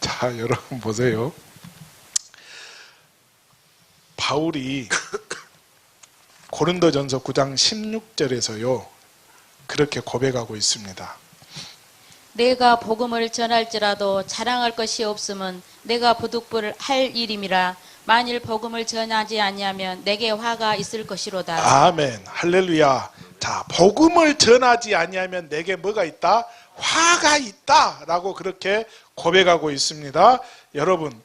자, 여러분 보세요. 바울이 고린도전서 9장 16절에서요. 그렇게 고백하고 있습니다. 내가 복음을 전할지라도 자랑할 것이 없으면 내가 부득불 할 일임이라. 만일 복음을 전하지 아니하면 내게 화가 있을 것이로다. 아멘. 할렐루야. 자, 복음을 전하지 아니하면 내게 뭐가 있다? 화가 있다 라고 그렇게 고백하고 있습니다. 여러분,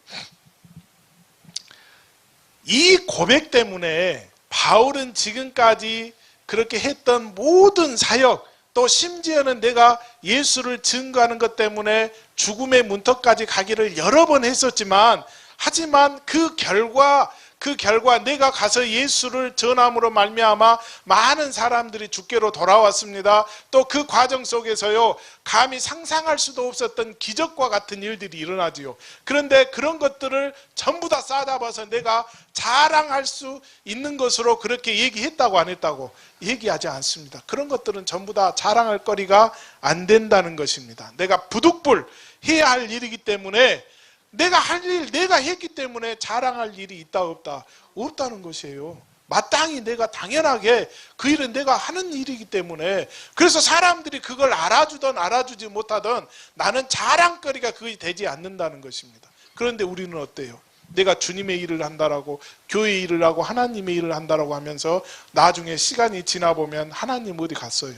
이 고백 때문에 바울은 지금까지 그렇게 했던 모든 사역, 또 심지어는 내가 예수를 증거하는 것 때문에 죽음의 문턱까지 가기를 여러 번 했었지만, 하지만 그 결과 내가 가서 예수를 전함으로 말미암아 많은 사람들이 주께로 돌아왔습니다. 또 그 과정 속에서요, 감히 상상할 수도 없었던 기적과 같은 일들이 일어나지요. 그런데 그런 것들을 전부 다 싸잡아서 내가 자랑할 수 있는 것으로 그렇게 얘기했다고 안 했다고? 얘기하지 않습니다. 그런 것들은 전부 다 자랑할 거리가 안 된다는 것입니다. 내가 부득불 해야 할 일이기 때문에, 내가 할 일, 내가 했기 때문에 자랑할 일이 있다 없다? 없다는 것이에요. 마땅히 내가 당연하게 그 일은 내가 하는 일이기 때문에, 그래서 사람들이 그걸 알아주든 알아주지 못하든 나는 자랑거리가 그것이 되지 않는다는 것입니다. 그런데 우리는 어때요? 내가 주님의 일을 한다라고, 교회의 일을 하고 하나님의 일을 한다라고 하면서 나중에 시간이 지나보면 하나님 어디 갔어요?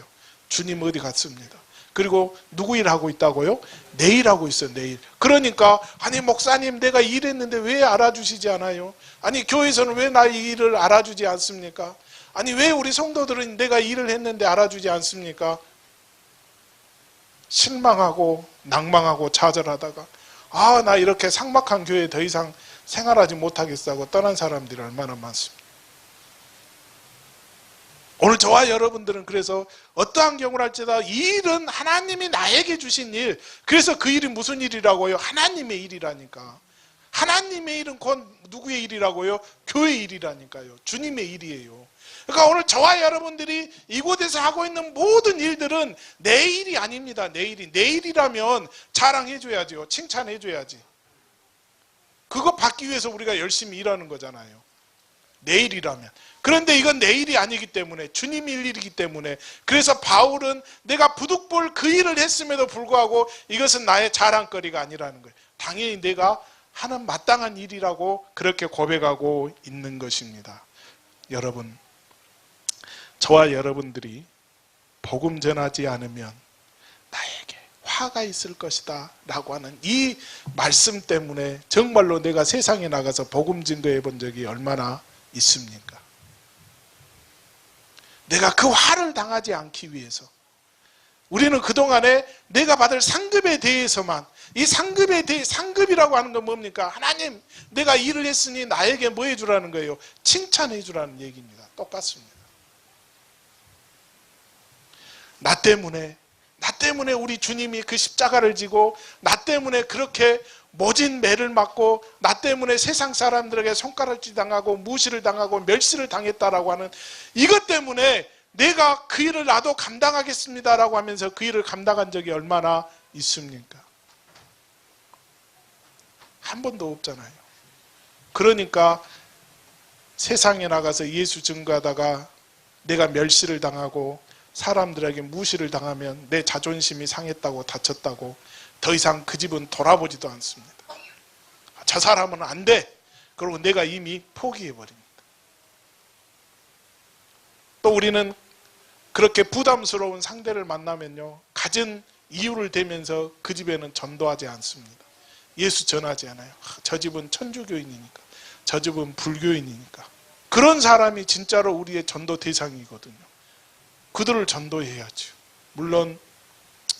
주님 어디 갔습니다. 그리고 누구 일하고 있다고요? 내 일하고 있어요. 내 일. 그러니까 아니 목사님 내가 일했는데 왜 알아주시지 않아요? 아니 교회에서는 왜 나 이 일을 알아주지 않습니까? 아니 왜 우리 성도들은 내가 일을 했는데 알아주지 않습니까? 실망하고 낭망하고 좌절하다가 아, 나 이렇게 삭막한 교회에 더 이상 생활하지 못하겠다고 떠난 사람들이 얼마나 많습니까? 오늘 저와 여러분들은 그래서 어떠한 경우를 할지라도 이 일은 하나님이 나에게 주신 일, 그래서 그 일이 무슨 일이라고요? 하나님의 일이라니까. 하나님의 일은 곧 누구의 일이라고요? 교회의 일이라니까요. 주님의 일이에요. 그러니까 오늘 저와 여러분들이 이곳에서 하고 있는 모든 일들은 내 일이 아닙니다. 내 일이. 내 일이라면 자랑해줘야죠. 칭찬해줘야지. 그거 받기 위해서 우리가 열심히 일하는 거잖아요. 내 일이라면. 그런데 이건 내 일이 아니기 때문에, 주님의 일이기 때문에, 그래서 바울은 내가 부득불 그 일을 했음에도 불구하고 이것은 나의 자랑거리가 아니라는 거예요. 당연히 내가 하는 마땅한 일이라고 그렇게 고백하고 있는 것입니다. 여러분, 저와 여러분들이 복음 전하지 않으면 나에게 화가 있을 것이다 라고 하는 이 말씀 때문에 정말로 내가 세상에 나가서 복음 증거해 본 적이 얼마나 있습니까? 내가 그 화를 당하지 않기 위해서 우리는 그동안에 내가 받을 상급에 대해서만, 이 상급이라고 하는 건 뭡니까? 하나님, 내가 일을 했으니 나에게 뭐 해주라는 거예요? 칭찬해 주라는 얘기입니다. 똑같습니다. 나 때문에 우리 주님이 그 십자가를 지고, 나 때문에 그렇게 모진 매를 맞고, 나 때문에 세상 사람들에게 손가락질 당하고 무시를 당하고 멸시를 당했다라고 하는 이것 때문에 내가 그 일을 나도 감당하겠습니다라고 하면서 그 일을 감당한 적이 얼마나 있습니까? 한 번도 없잖아요. 그러니까 세상에 나가서 예수 증거하다가 내가 멸시를 당하고 사람들에게 무시를 당하면 내 자존심이 상했다고 다쳤다고 더 이상 그 집은 돌아보지도 않습니다. 저 사람은 안 돼. 그리고 내가 이미 포기해버립니다. 또 우리는 그렇게 부담스러운 상대를 만나면요, 갖은 이유를 대면서 그 집에는 전도하지 않습니다. 예수 전하지 않아요. 저 집은 천주교인이니까, 저 집은 불교인이니까. 그런 사람이 진짜로 우리의 전도 대상이거든요. 그들을 전도해야죠. 물론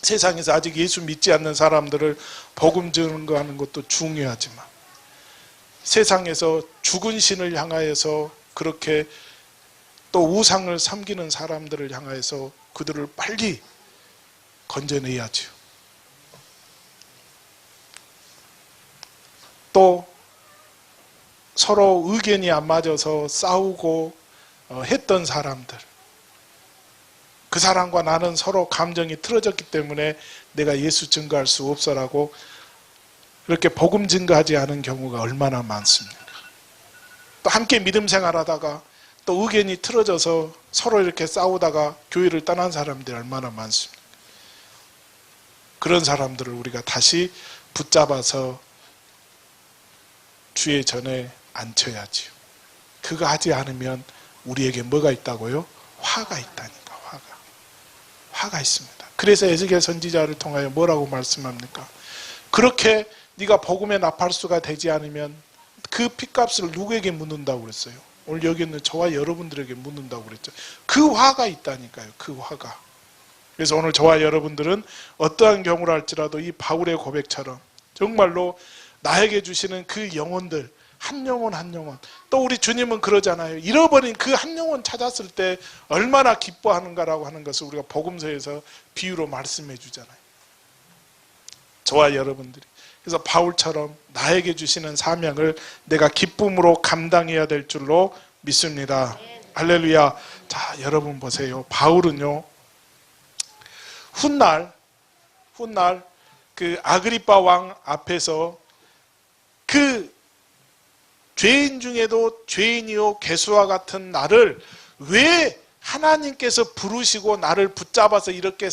세상에서 아직 예수 믿지 않는 사람들을 복음 증거하는 것도 중요하지만, 세상에서 죽은 신을 향하여서 그렇게 또 우상을 섬기는 사람들을 향하여서 그들을 빨리 건져내야죠. 또 서로 의견이 안 맞아서 싸우고 했던 사람들, 그 사람과 나는 서로 감정이 틀어졌기 때문에 내가 예수 증거할 수 없어라고 이렇게 복음 증거하지 않은 경우가 얼마나 많습니까? 또 함께 믿음 생활하다가 또 의견이 틀어져서 서로 이렇게 싸우다가 교회를 떠난 사람들이 얼마나 많습니까? 그런 사람들을 우리가 다시 붙잡아서 주의 전에 앉혀야지요. 그거 하지 않으면 우리에게 뭐가 있다고요? 화가 있다니까. 화가 있습니다. 그래서 에스겔 선지자를 통하여 뭐라고 말씀합니까? 그렇게 네가 복음의 나팔수가 되지 않으면 그 핏값을 누구에게 묻는다고 그랬어요? 오늘 여기 있는 저와 여러분들에게 묻는다고 그랬죠. 그 화가 있다니까요. 그 화가. 그래서 오늘 저와 여러분들은 어떠한 경우를 할지라도 이 바울의 고백처럼 정말로 나에게 주시는 그 영혼들, 한 영혼 한 영혼, 또 우리 주님은 그러잖아요. 잃어버린 그 한 영혼 찾았을 때 얼마나 기뻐하는가라고 하는 것을 우리가 복음서에서 비유로 말씀해 주잖아요. 저와 여러분들이. 그래서 바울처럼 나에게 주시는 사명을 내가 기쁨으로 감당해야 될 줄로 믿습니다. 할렐루야. 자, 여러분 보세요. 바울은요, 훗날 그 아그리빠 왕 앞에서 그 죄인 중에도 죄인이요 괴수와 같은 나를 왜 하나님께서 부르시고 나를 붙잡아서 이렇게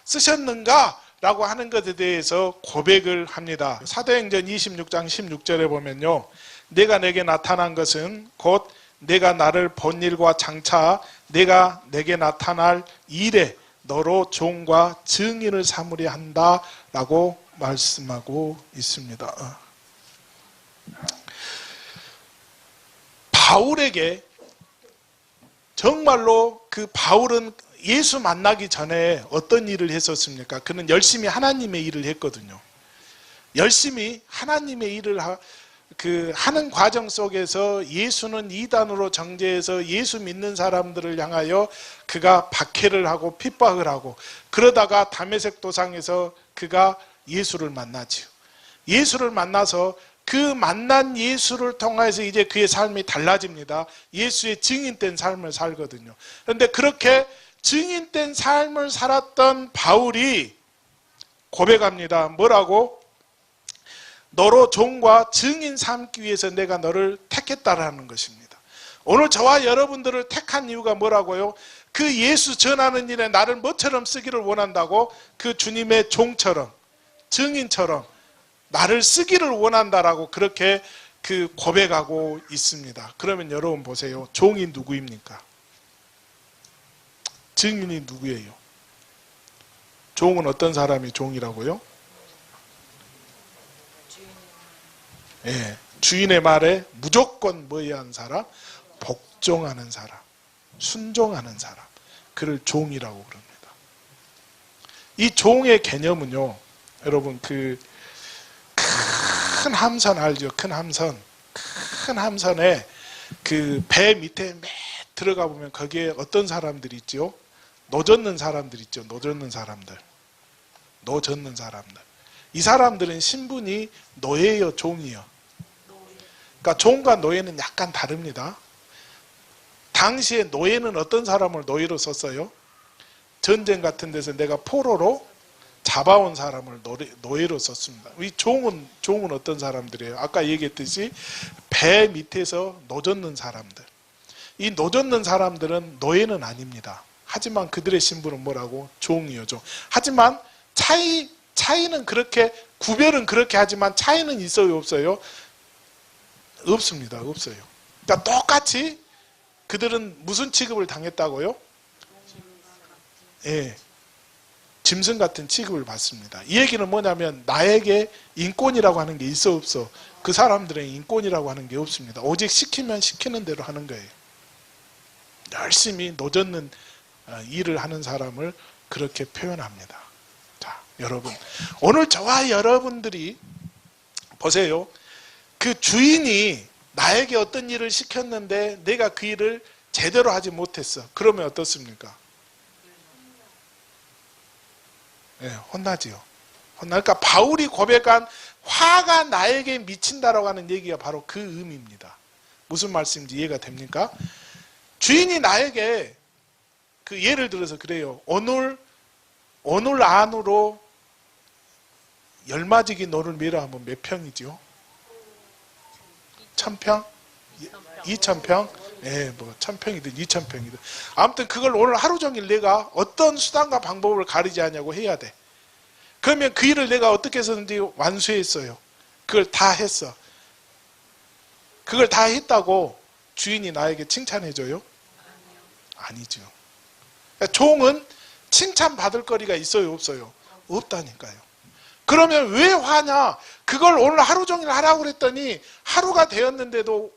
쓰셨는가 라고 하는 것에 대해서 고백을 합니다. 사도행전 26장 16절에 보면요, 내가 내게 나타난 것은 곧 내가 나를 본 일과 장차 내가 내게 나타날 일에 너로 종과 증인을 삼으려 한다 라고 말씀하고 있습니다. 바울에게 정말로 그 바울은 예수 만나기 전에 어떤 일을 했었습니까? 그는 열심히 하나님의 일을 했거든요. 열심히 하나님의 일을 하는 과정 속에서 예수는 이단으로 정죄해서 예수 믿는 사람들을 향하여 그가 박해를 하고 핍박을 하고, 그러다가 다메섹 도상에서 그가 예수를 만나지요. 예수를 만나서 그 만난 예수를 통해서 이제 그의 삶이 달라집니다. 예수의 증인된 삶을 살거든요. 그런데 그렇게 증인된 삶을 살았던 바울이 고백합니다. 뭐라고? 너로 종과 증인 삼기 위해서 내가 너를 택했다라는 것입니다. 오늘 저와 여러분들을 택한 이유가 뭐라고요? 그 예수 전하는 일에 나를 뭐처럼 쓰기를 원한다고? 그 주님의 종처럼, 증인처럼 나를 쓰기를 원한다라고 그렇게 그 고백하고 있습니다. 그러면 여러분 보세요. 종이 누구입니까? 증인이 누구예요? 종은 어떤 사람이 종이라고요? 예, 주인의 말에 무조건 뭐해야 하는 사람? 복종하는 사람, 순종하는 사람, 그를 종이라고 그럽니다. 이 종의 개념은요, 여러분 그 큰 함선 알죠? 큰 함선에 그 배 밑에 매 들어가 보면 거기에 어떤 사람들이 있죠? 노젓는 사람들 있죠. 노젓는 사람들. 이 사람들은 신분이 노예요, 종이요? 그러니까 종과 노예는 약간 다릅니다. 당시에 노예는 어떤 사람을 노예로 썼어요? 전쟁 같은 데서 내가 포로로 잡아온 사람을 노예로 썼습니다. 이 종은 어떤 사람들이에요? 아까 얘기했듯이 배 밑에서 노젓는 사람들. 이 노젓는 사람들은 노예는 아닙니다. 하지만 그들의 신분은 뭐라고? 종이요, 종. 하지만 차이는 그렇게, 구별은 그렇게 하지만 차이는 있어요, 없어요? 없습니다. 없어요. 그러니까 똑같이 그들은 무슨 취급을 당했다고요? 예. 짐승 같은 취급을 받습니다. 이 얘기는 뭐냐면 나에게 인권이라고 하는 게 있어 없어? 그 사람들은 인권이라고 하는 게 없습니다. 오직 시키면 시키는 대로 하는 거예요. 열심히 노젓는 일을 하는 사람을 그렇게 표현합니다. 자, 여러분, 오늘 저와 여러분들이 보세요. 그 주인이 나에게 어떤 일을 시켰는데 내가 그 일을 제대로 하지 못했어. 그러면 어떻습니까? 네, 혼나지요. 그러니까 바울이 고백한 화가 나에게 미친다라고 하는 얘기가 바로 그 의미입니다. 무슨 말씀인지 이해가 됩니까? 주인이 나에게 그 예를 들어서 그래요. 오늘 안으로 열마지기 노를 밀어 하면 몇 평이죠? 1000평? 2000평? 예, 뭐 1000평이든 2000평이든 아무튼 그걸 오늘 하루 종일 내가 어떤 수단과 방법을 가리지 않냐고 해야 돼. 그러면 그 일을 내가 어떻게 해서든지 완수했어요. 그걸 다 했어. 그걸 다 했다고 주인이 나에게 칭찬해줘요? 아니죠. 종은 칭찬받을 거리가 있어요, 없어요? 없다니까요. 그러면 왜 화냐? 그걸 오늘 하루 종일 하라고 그랬더니 하루가 되었는데도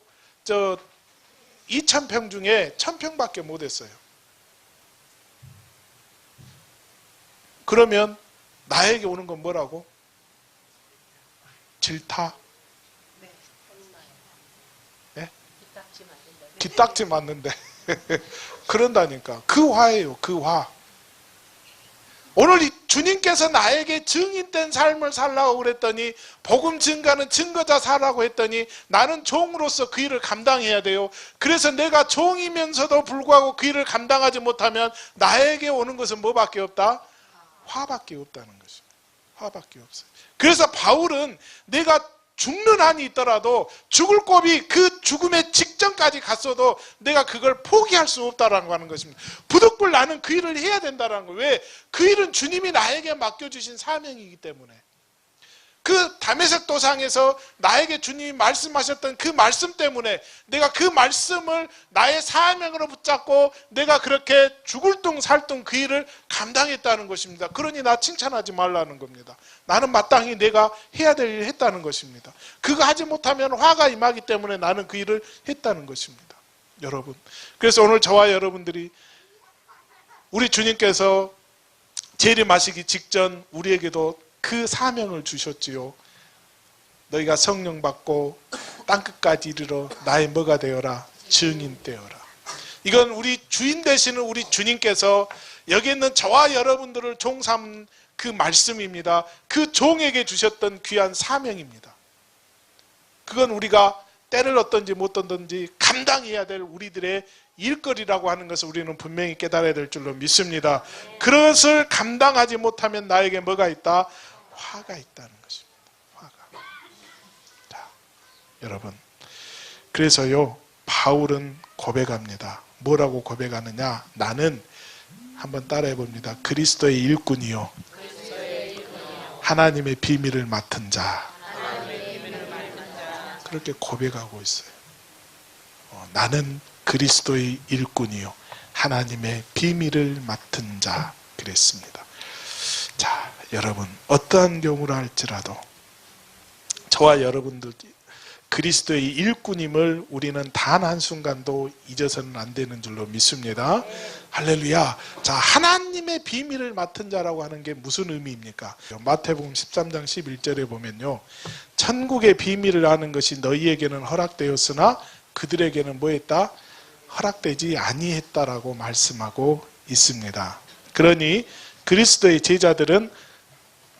2000평 중에 1000평밖에 못 했어요. 그러면 나에게 오는 건 뭐라고? 질타? 네? 뒷딱지 맞는데. 그런다니까. 그 화예요, 그 화. 오늘 주님께서 나에게 증인된 삶을 살라고 그랬더니, 복음 증가는 증거자 살라고 했더니 나는 종으로서 그 일을 감당해야 돼요. 그래서 내가 종이면서도 불구하고 그 일을 감당하지 못하면 나에게 오는 것은 뭐밖에 없다? 화밖에 없다는 것입니다. 화밖에 없어요. 그래서 바울은 내가 죽는 한이 있더라도 죽을 곱이 그 죽음의 직전까지 갔어도 내가 그걸 포기할 수 없다라고 하는 것입니다. 부득불 나는 그 일을 해야 된다는 거예요. 왜? 그 일은 주님이 나에게 맡겨주신 사명이기 때문에. 그 다메섹 도상에서 나에게 주님이 말씀하셨던 그 말씀 때문에 내가 그 말씀을 나의 사명으로 붙잡고 내가 그렇게 죽을 둥 살 둥 그 일을 감당했다는 것입니다. 그러니 나 칭찬하지 말라는 겁니다. 나는 마땅히 내가 해야 될 일을 했다는 것입니다. 그거 하지 못하면 화가 임하기 때문에 나는 그 일을 했다는 것입니다. 여러분, 그래서 오늘 저와 여러분들이 우리 주님께서 재림하시기 직전 우리에게도 그 사명을 주셨지요. 너희가 성령 받고 땅끝까지 이르러 나의 뭐가 되어라? 증인 되어라. 이건 우리 주인 되시는 우리 주님께서 여기 있는 저와 여러분들을 종 삼은 그 말씀입니다. 그 종에게 주셨던 귀한 사명입니다. 그건 우리가 때를 얻든지 못 얻든지 감당해야 될 우리들의 일거리라고 하는 것을 우리는 분명히 깨달아야 될 줄로 믿습니다. 그것을 감당하지 못하면 나에게 뭐가 있다? 화가 있다는 것입니다. 화가. 자, 여러분, 그래서요 바울은 고백합니다. 뭐라고 고백하느냐? 나는 한번 따라해 봅니다. 그리스도의 일꾼이요 하나님의 비밀을 맡은 자. 그렇게 고백하고 있어요. 나는 그리스도의 일꾼이요 하나님의 비밀을 맡은 자. 그랬습니다. 자, 여러분, 어떠한 경우라 할지라도 저와 여러분들 그리스도의 일꾼임을 우리는 단 한순간도 잊어서는 안 되는 줄로 믿습니다. 할렐루야. 자, 하나님의 비밀을 맡은 자라고 하는 게 무슨 의미입니까? 마태복음 13장 11절에 보면요, 천국의 비밀을 아는 것이 너희에게는 허락되었으나 그들에게는 뭐 했다? 허락되지 아니했다라고 말씀하고 있습니다. 그러니 그리스도의 제자들은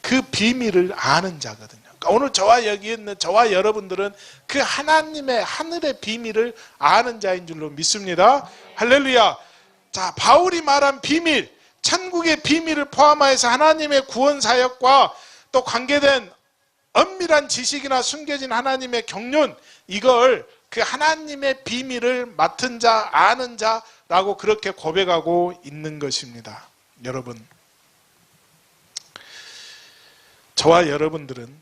그 비밀을 아는 자거든요. 그러니까 오늘 저와 여기 있는 저와 여러분들은 그 하나님의 하늘의 비밀을 아는 자인 줄로 믿습니다. 할렐루야. 자, 바울이 말한 비밀, 천국의 비밀을 포함하여서 하나님의 구원 사역과 또 관계된 엄밀한 지식이나 숨겨진 하나님의 경륜, 이걸 그 하나님의 비밀을 맡은 자, 아는 자라고 그렇게 고백하고 있는 것입니다. 여러분, 저와 여러분들은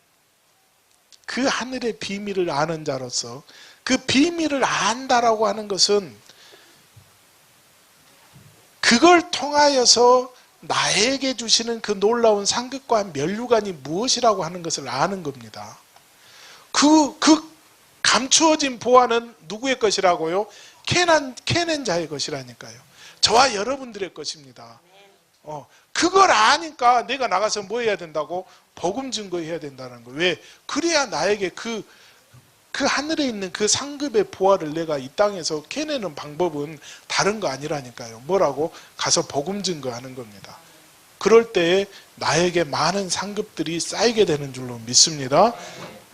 그 하늘의 비밀을 아는 자로서 그 비밀을 안다라고 하는 것은 그걸 통하여서 나에게 주시는 그 놀라운 상급과 면류관이 무엇이라고 하는 것을 아는 겁니다. 그 감추어진 보화는 누구의 것이라고요? 캐낸 자의 것이라니까요. 저와 여러분들의 것입니다. 그걸 아니까 내가 나가서 뭐 해야 된다고? 복음 증거해야 된다는 거예요. 왜? 그래야 나에게 그 하늘에 있는 그 상급의 보화를 내가 이 땅에서 캐내는 방법은 다른 거 아니라니까요. 뭐라고? 가서 복음 증거하는 겁니다. 그럴 때에 나에게 많은 상급들이 쌓이게 되는 줄로 믿습니다.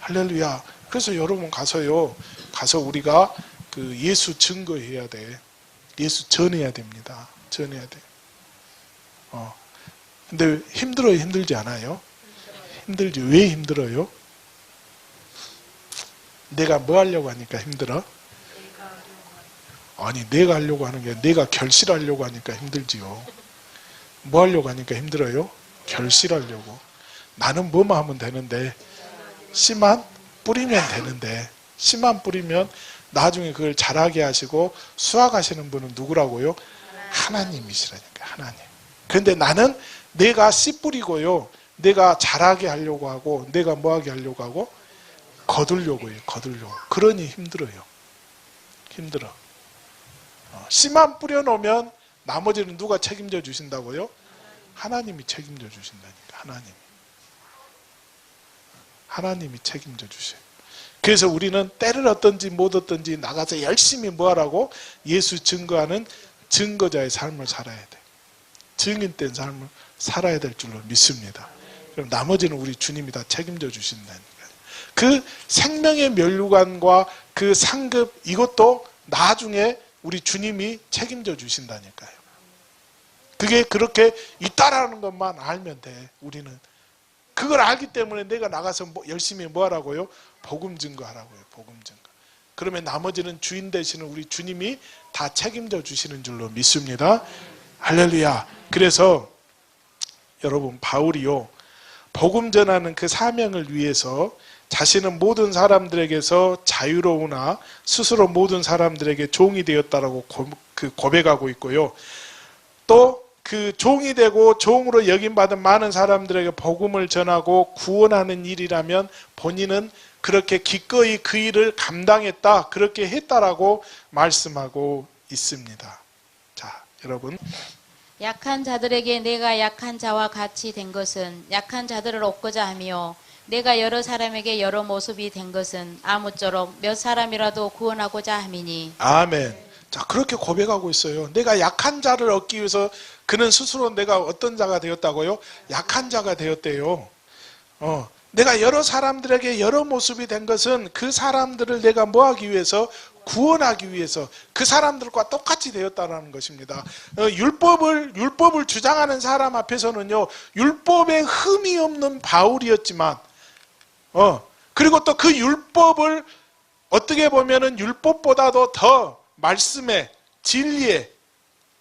할렐루야. 그래서 여러분 가서요, 가서 우리가 그 예수 증거해야 돼. 예수 전해야 됩니다. 전해야 돼. 근데 힘들어요? 힘들지 않아요? 힘들지. 왜 힘들어요? 내가 뭐 하려고 하니까 힘들어? 아니 내가 하려고 하는 게 내가 결실하려고 하니까 힘들지요. 뭐 하려고 하니까 힘들어요? 결실하려고. 나는 뭐만 하면 되는데 씨만 뿌리면 되는데 씨만 뿌리면 나중에 그걸 자라게 하시고 수확하시는 분은 누구라고요? 하나님이시라니까. 하나님. 그런데 나는 내가 씨 뿌리고요, 내가 자라게 하려고 하고 내가 뭐하게 하려고 하고 거두려고 해요. 거두려고. 그러니 힘들어요. 힘들어. 씨만 뿌려놓으면 나머지는 누가 책임져 주신다고요? 하나님이 책임져 주신다니까. 하나님이 책임져 주셔요. 그래서 우리는 때를 얻든지 못 얻든지 나가서 열심히 뭐하라고? 예수 증거하는 증거자의 삶을 살아야 돼. 증인된 삶을 살아야 될 줄로 믿습니다. 그럼 나머지는 우리 주님이 다 책임져 주신다니까요. 그 생명의 면류관과 그 상급, 이것도 나중에 우리 주님이 책임져 주신다니까요. 그게 그렇게 있다라는 것만 알면 돼. 우리는 그걸 알기 때문에 내가 나가서 열심히 뭐 하라고요? 복음 증거하라고요. 복음 증거. 그러면 나머지는 주인 되시는 우리 주님이 다 책임져 주시는 줄로 믿습니다. 할렐루야. 그래서 여러분, 바울이요, 복음 전하는 그 사명을 위해서 자신은 모든 사람들에게서 자유로우나 스스로 모든 사람들에게 종이 되었다라고 고백하고 있고요. 또 그 종이 되고 종으로 여김받은 많은 사람들에게 복음을 전하고 구원하는 일이라면 본인은 그렇게 기꺼이 그 일을 감당했다, 그렇게 했다라고 말씀하고 있습니다. 자, 여러분, 약한 자들에게 내가 약한 자와 같이 된 것은 약한 자들을 얻고자 하며 내가 여러 사람에게 여러 모습이 된 것은 아무쪼록 몇 사람이라도 구원하고자 함이니. 아멘. 자, 그렇게 고백하고 있어요. 내가 약한 자를 얻기 위해서 그는 스스로 내가 어떤 자가 되었다고요? 약한 자가 되었대요. 내가 여러 사람들에게 여러 모습이 된 것은 그 사람들을 내가 뭐 하기 위해서? 구원하기 위해서 그 사람들과 똑같이 되었다는 것입니다. 율법을 주장하는 사람 앞에서는요, 율법에 흠이 없는 바울이었지만, 그리고 또 그 율법을 어떻게 보면은 율법보다도 더 말씀에, 진리에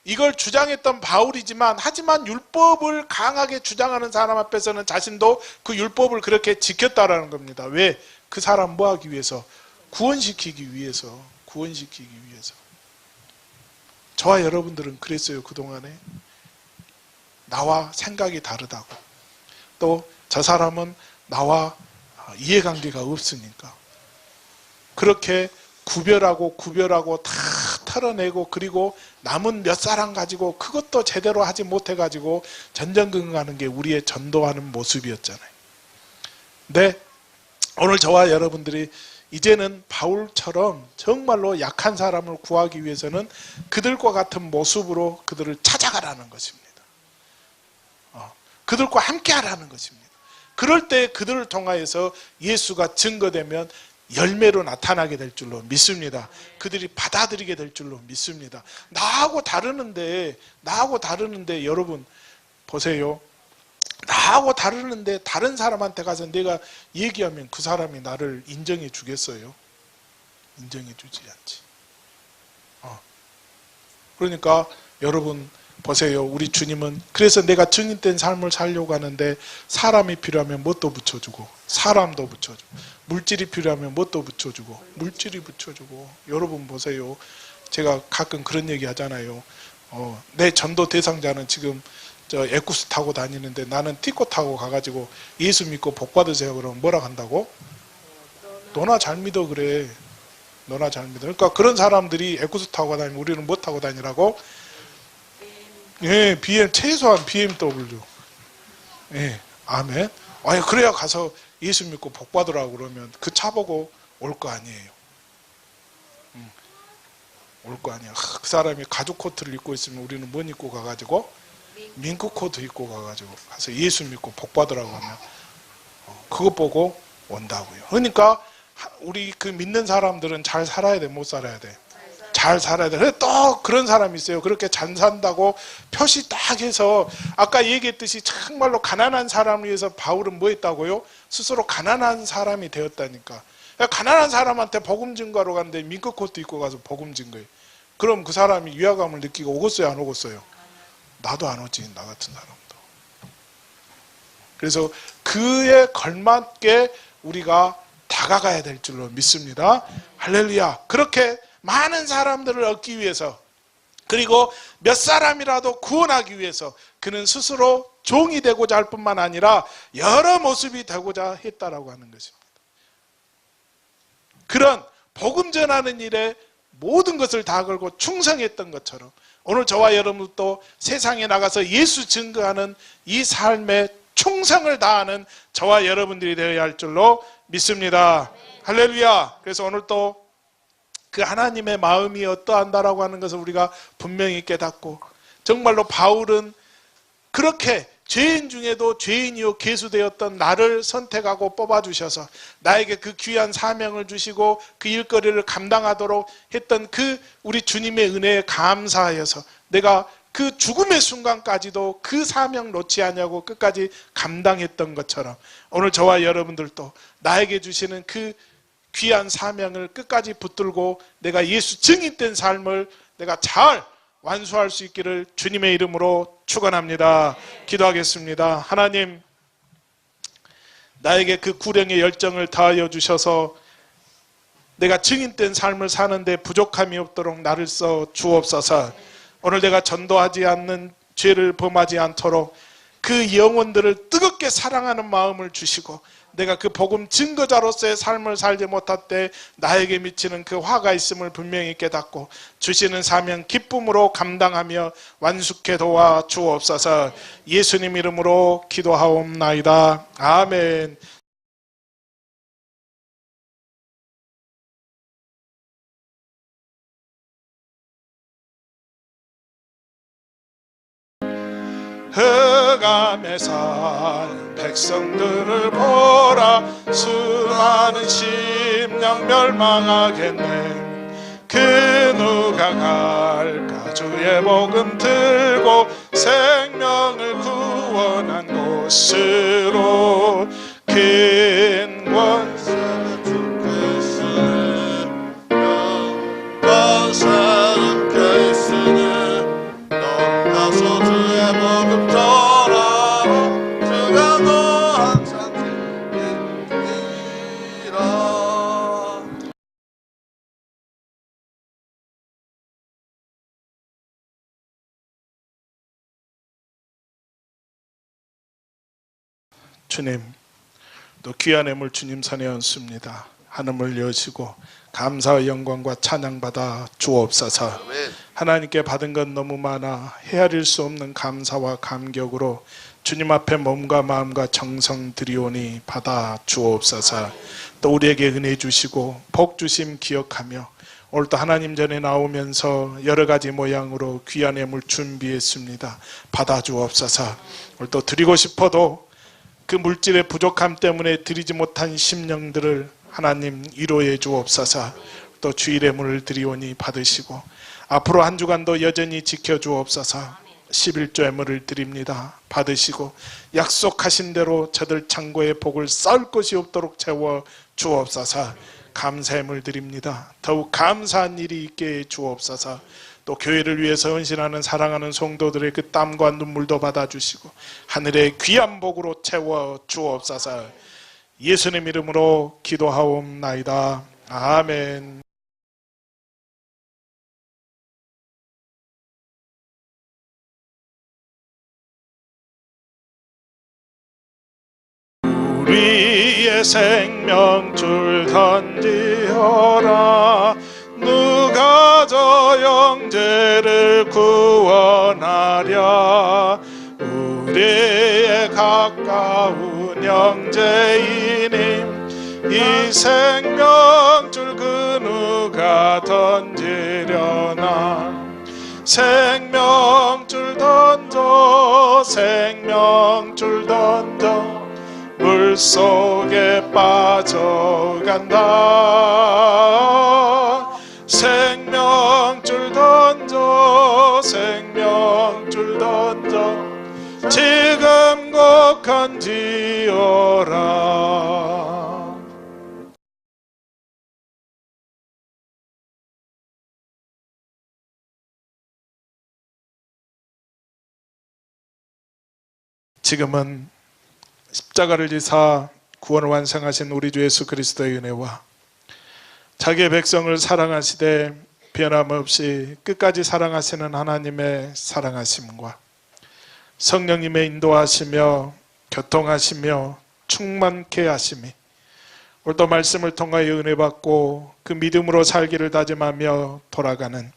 이걸 주장했던 바울이지만, 하지만 율법을 강하게 주장하는 사람 앞에서는 자신도 그 율법을 그렇게 지켰다라는 겁니다. 왜? 그 사람 뭐 하기 위해서? 구원시키기 위해서. 구원시키기 위해서. 저와 여러분들은 그랬어요. 그동안에 나와 생각이 다르다고, 또 저 사람은 나와 이해관계가 없으니까 그렇게 구별하고 다 털어내고, 그리고 남은 몇 사람 가지고 그것도 제대로 하지 못해가지고 전전긍긍하는 게 우리의 전도하는 모습이었잖아요. 근데 오늘 저와 여러분들이 이제는 바울처럼 정말로 약한 사람을 구하기 위해서는 그들과 같은 모습으로 그들을 찾아가라는 것입니다. 그들과 함께 하라는 것입니다. 그럴 때 그들을 통하여서 예수가 증거되면 열매로 나타나게 될 줄로 믿습니다. 그들이 받아들이게 될 줄로 믿습니다. 나하고 다르는데 여러분 보세요. 나하고 다르는데 다른 사람한테 가서 내가 얘기하면 그 사람이 나를 인정해 주겠어요? 인정해 주지 않지. 그러니까 여러분 보세요. 우리 주님은 그래서 내가 증인된 삶을 살려고 하는데 사람이 필요하면 뭣도 붙여주고, 사람도 붙여주고, 물질이 필요하면 뭣도 붙여주고, 물질이 붙여주고. 여러분 보세요. 제가 가끔 그런 얘기 하잖아요. 내 전도 대상자는 지금 저 에쿠스 타고 다니는데 나는 티코 타고 가가지고 예수 믿고 복 받으세요 그러면 뭐라 한다고? 너나 잘 믿어 그래. 너나 잘 믿어. 그러니까 그런 사람들이 에쿠스 타고 다니면 우리는 뭐 타고 다니라고? 예, BM, 최소한 BMW. 예, 아멘. 아니, 그래야 가서 예수 믿고 복 받으라고 그러면 그 차 보고 올 거 아니에요. 올 거 아니야. 그 사람이 가죽 코트를 입고 있으면 우리는 뭐 입고 가가지고? 민크 코트 입고 가가지고 가서 예수 믿고 복 받으라고 하면 그거 보고 온다고요. 그러니까 우리 그 믿는 사람들은 잘 살아야 돼, 못 살아야 돼? 잘 살아야 돼. 또 그런 사람이 있어요. 그렇게 잘 산다고 표시 딱 해서 아까 얘기했듯이 정말로 가난한 사람을 위해서 바울은 뭐 했다고요? 스스로 가난한 사람이 되었다니까. 가난한 사람한테 복음 증거하러 갔는데 민크 코트 입고 가서 복음 증거해. 그럼 그 사람이 위화감을 느끼고 오겠어요, 안 오겠어요? 나도 안 오지, 나 같은 사람도. 그래서 그에 걸맞게 우리가 다가가야 될 줄로 믿습니다. 할렐루야. 그렇게 많은 사람들을 얻기 위해서, 그리고 몇 사람이라도 구원하기 위해서 그는 스스로 종이 되고자 할 뿐만 아니라 여러 모습이 되고자 했다라고 하는 것입니다. 그런 복음 전하는 일에 모든 것을 다 걸고 충성했던 것처럼 오늘 저와 여러분도 세상에 나가서 예수 증거하는 이 삶에 충성을 다하는 저와 여러분들이 되어야 할 줄로 믿습니다. 할렐루야. 그래서 오늘 또 그 하나님의 마음이 어떠한다라고 하는 것을 우리가 분명히 깨닫고, 정말로 바울은 그렇게 죄인 중에도 죄인이요 괴수되었던 나를 선택하고 뽑아주셔서 나에게 그 귀한 사명을 주시고 그 일거리를 감당하도록 했던 그 우리 주님의 은혜에 감사하여서 내가 그 죽음의 순간까지도 그 사명 놓지 않냐고 끝까지 감당했던 것처럼 오늘 저와 여러분들도 나에게 주시는 그 귀한 사명을 끝까지 붙들고 내가 예수 증인된 삶을 내가 잘 완수할 수 있기를 주님의 이름으로 축원합니다. 기도하겠습니다. 하나님, 나에게 그 구령의 열정을 다하여 주셔서 내가 증인된 삶을 사는데 부족함이 없도록 나를 써 주옵소서. 오늘 내가 전도하지 않는 죄를 범하지 않도록 그 영혼들을 뜨겁게 사랑하는 마음을 주시고, 내가 그 복음 증거자로서의 삶을 살지 못할 때 나에게 미치는 그 화가 있음을 분명히 깨닫고 주시는 사명 기쁨으로 감당하며 완숙해 도와 주옵소서. 예수님 이름으로 기도하옵나이다. 아멘. 흑암에 사는 백성들을 보라. 수많은 심령 멸망하겠네. 그 누가 갈까 주의 복음 들고 생명을 구원한 곳으로. 큰 권세를 주께 있으니 영과 사는 게 있으니 넌 가서 주의 복음 전하라. 주가 너 항상 지키리라. 주님, 또 귀한 애물 주님 손에 얹습니다. 하늘을 여시고 감사와 영광과 찬양받아 주옵소서. 아멘. 하나님께 받은 건 너무 많아 헤아릴 수 없는 감사와 감격으로 주님 앞에 몸과 마음과 정성 드리오니 받아 주옵소서. 또 우리에게 은혜 주시고 복 주심 기억하며 오늘 또 하나님 전에 나오면서 여러 가지 모양으로 귀한 예물 준비했습니다. 받아 주옵소서. 오늘 또 드리고 싶어도 그 물질의 부족함 때문에 드리지 못한 심령들을 하나님 위로해 주옵소서. 또 주일의 물을 드리오니 받으시고 앞으로 한 주간도 여전히 지켜주옵소서. 11조의 물을 드립니다. 받으시고 약속하신 대로 저들 창고에 복을 쌓을 것이 없도록 채워 주옵소서. 감사의 물 드립니다. 더욱 감사한 일이 있게 주옵소서. 또 교회를 위해서 헌신하는 사랑하는 성도들의 그 땀과 눈물도 받아주시고 하늘의 귀한 복으로 채워 주옵소서. 예수님 이름으로 기도하옵나이다. 아멘. 우리의 생명줄 던지어라. 누가 저 영재를 구원하랴. 우리의 가까운 영재이님 이 생명줄 그 누가 던지려나. 생명줄 던져 생명줄 던져 물속에 빠져간다. 생명줄 던져 생명줄 던져 지금 곧 건지어라. 지금은 십자가를 지사 구원을 완성하신 우리 주 예수 그리스도의 은혜와 자기의 백성을 사랑하시되 변함없이 끝까지 사랑하시는 하나님의 사랑하심과 성령님의 인도하시며 교통하시며 충만케 하심이 오늘도 말씀을 통하여 은혜 받고 그 믿음으로 살기를 다짐하며 돌아가는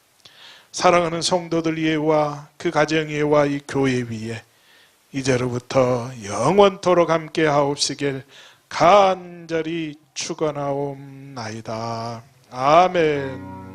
사랑하는 성도들 위에와 그 가정 위에와 이 교회 위에 이제로부터 영원토록 함께 하옵시길 간절히 축원하옵나이다. 아멘.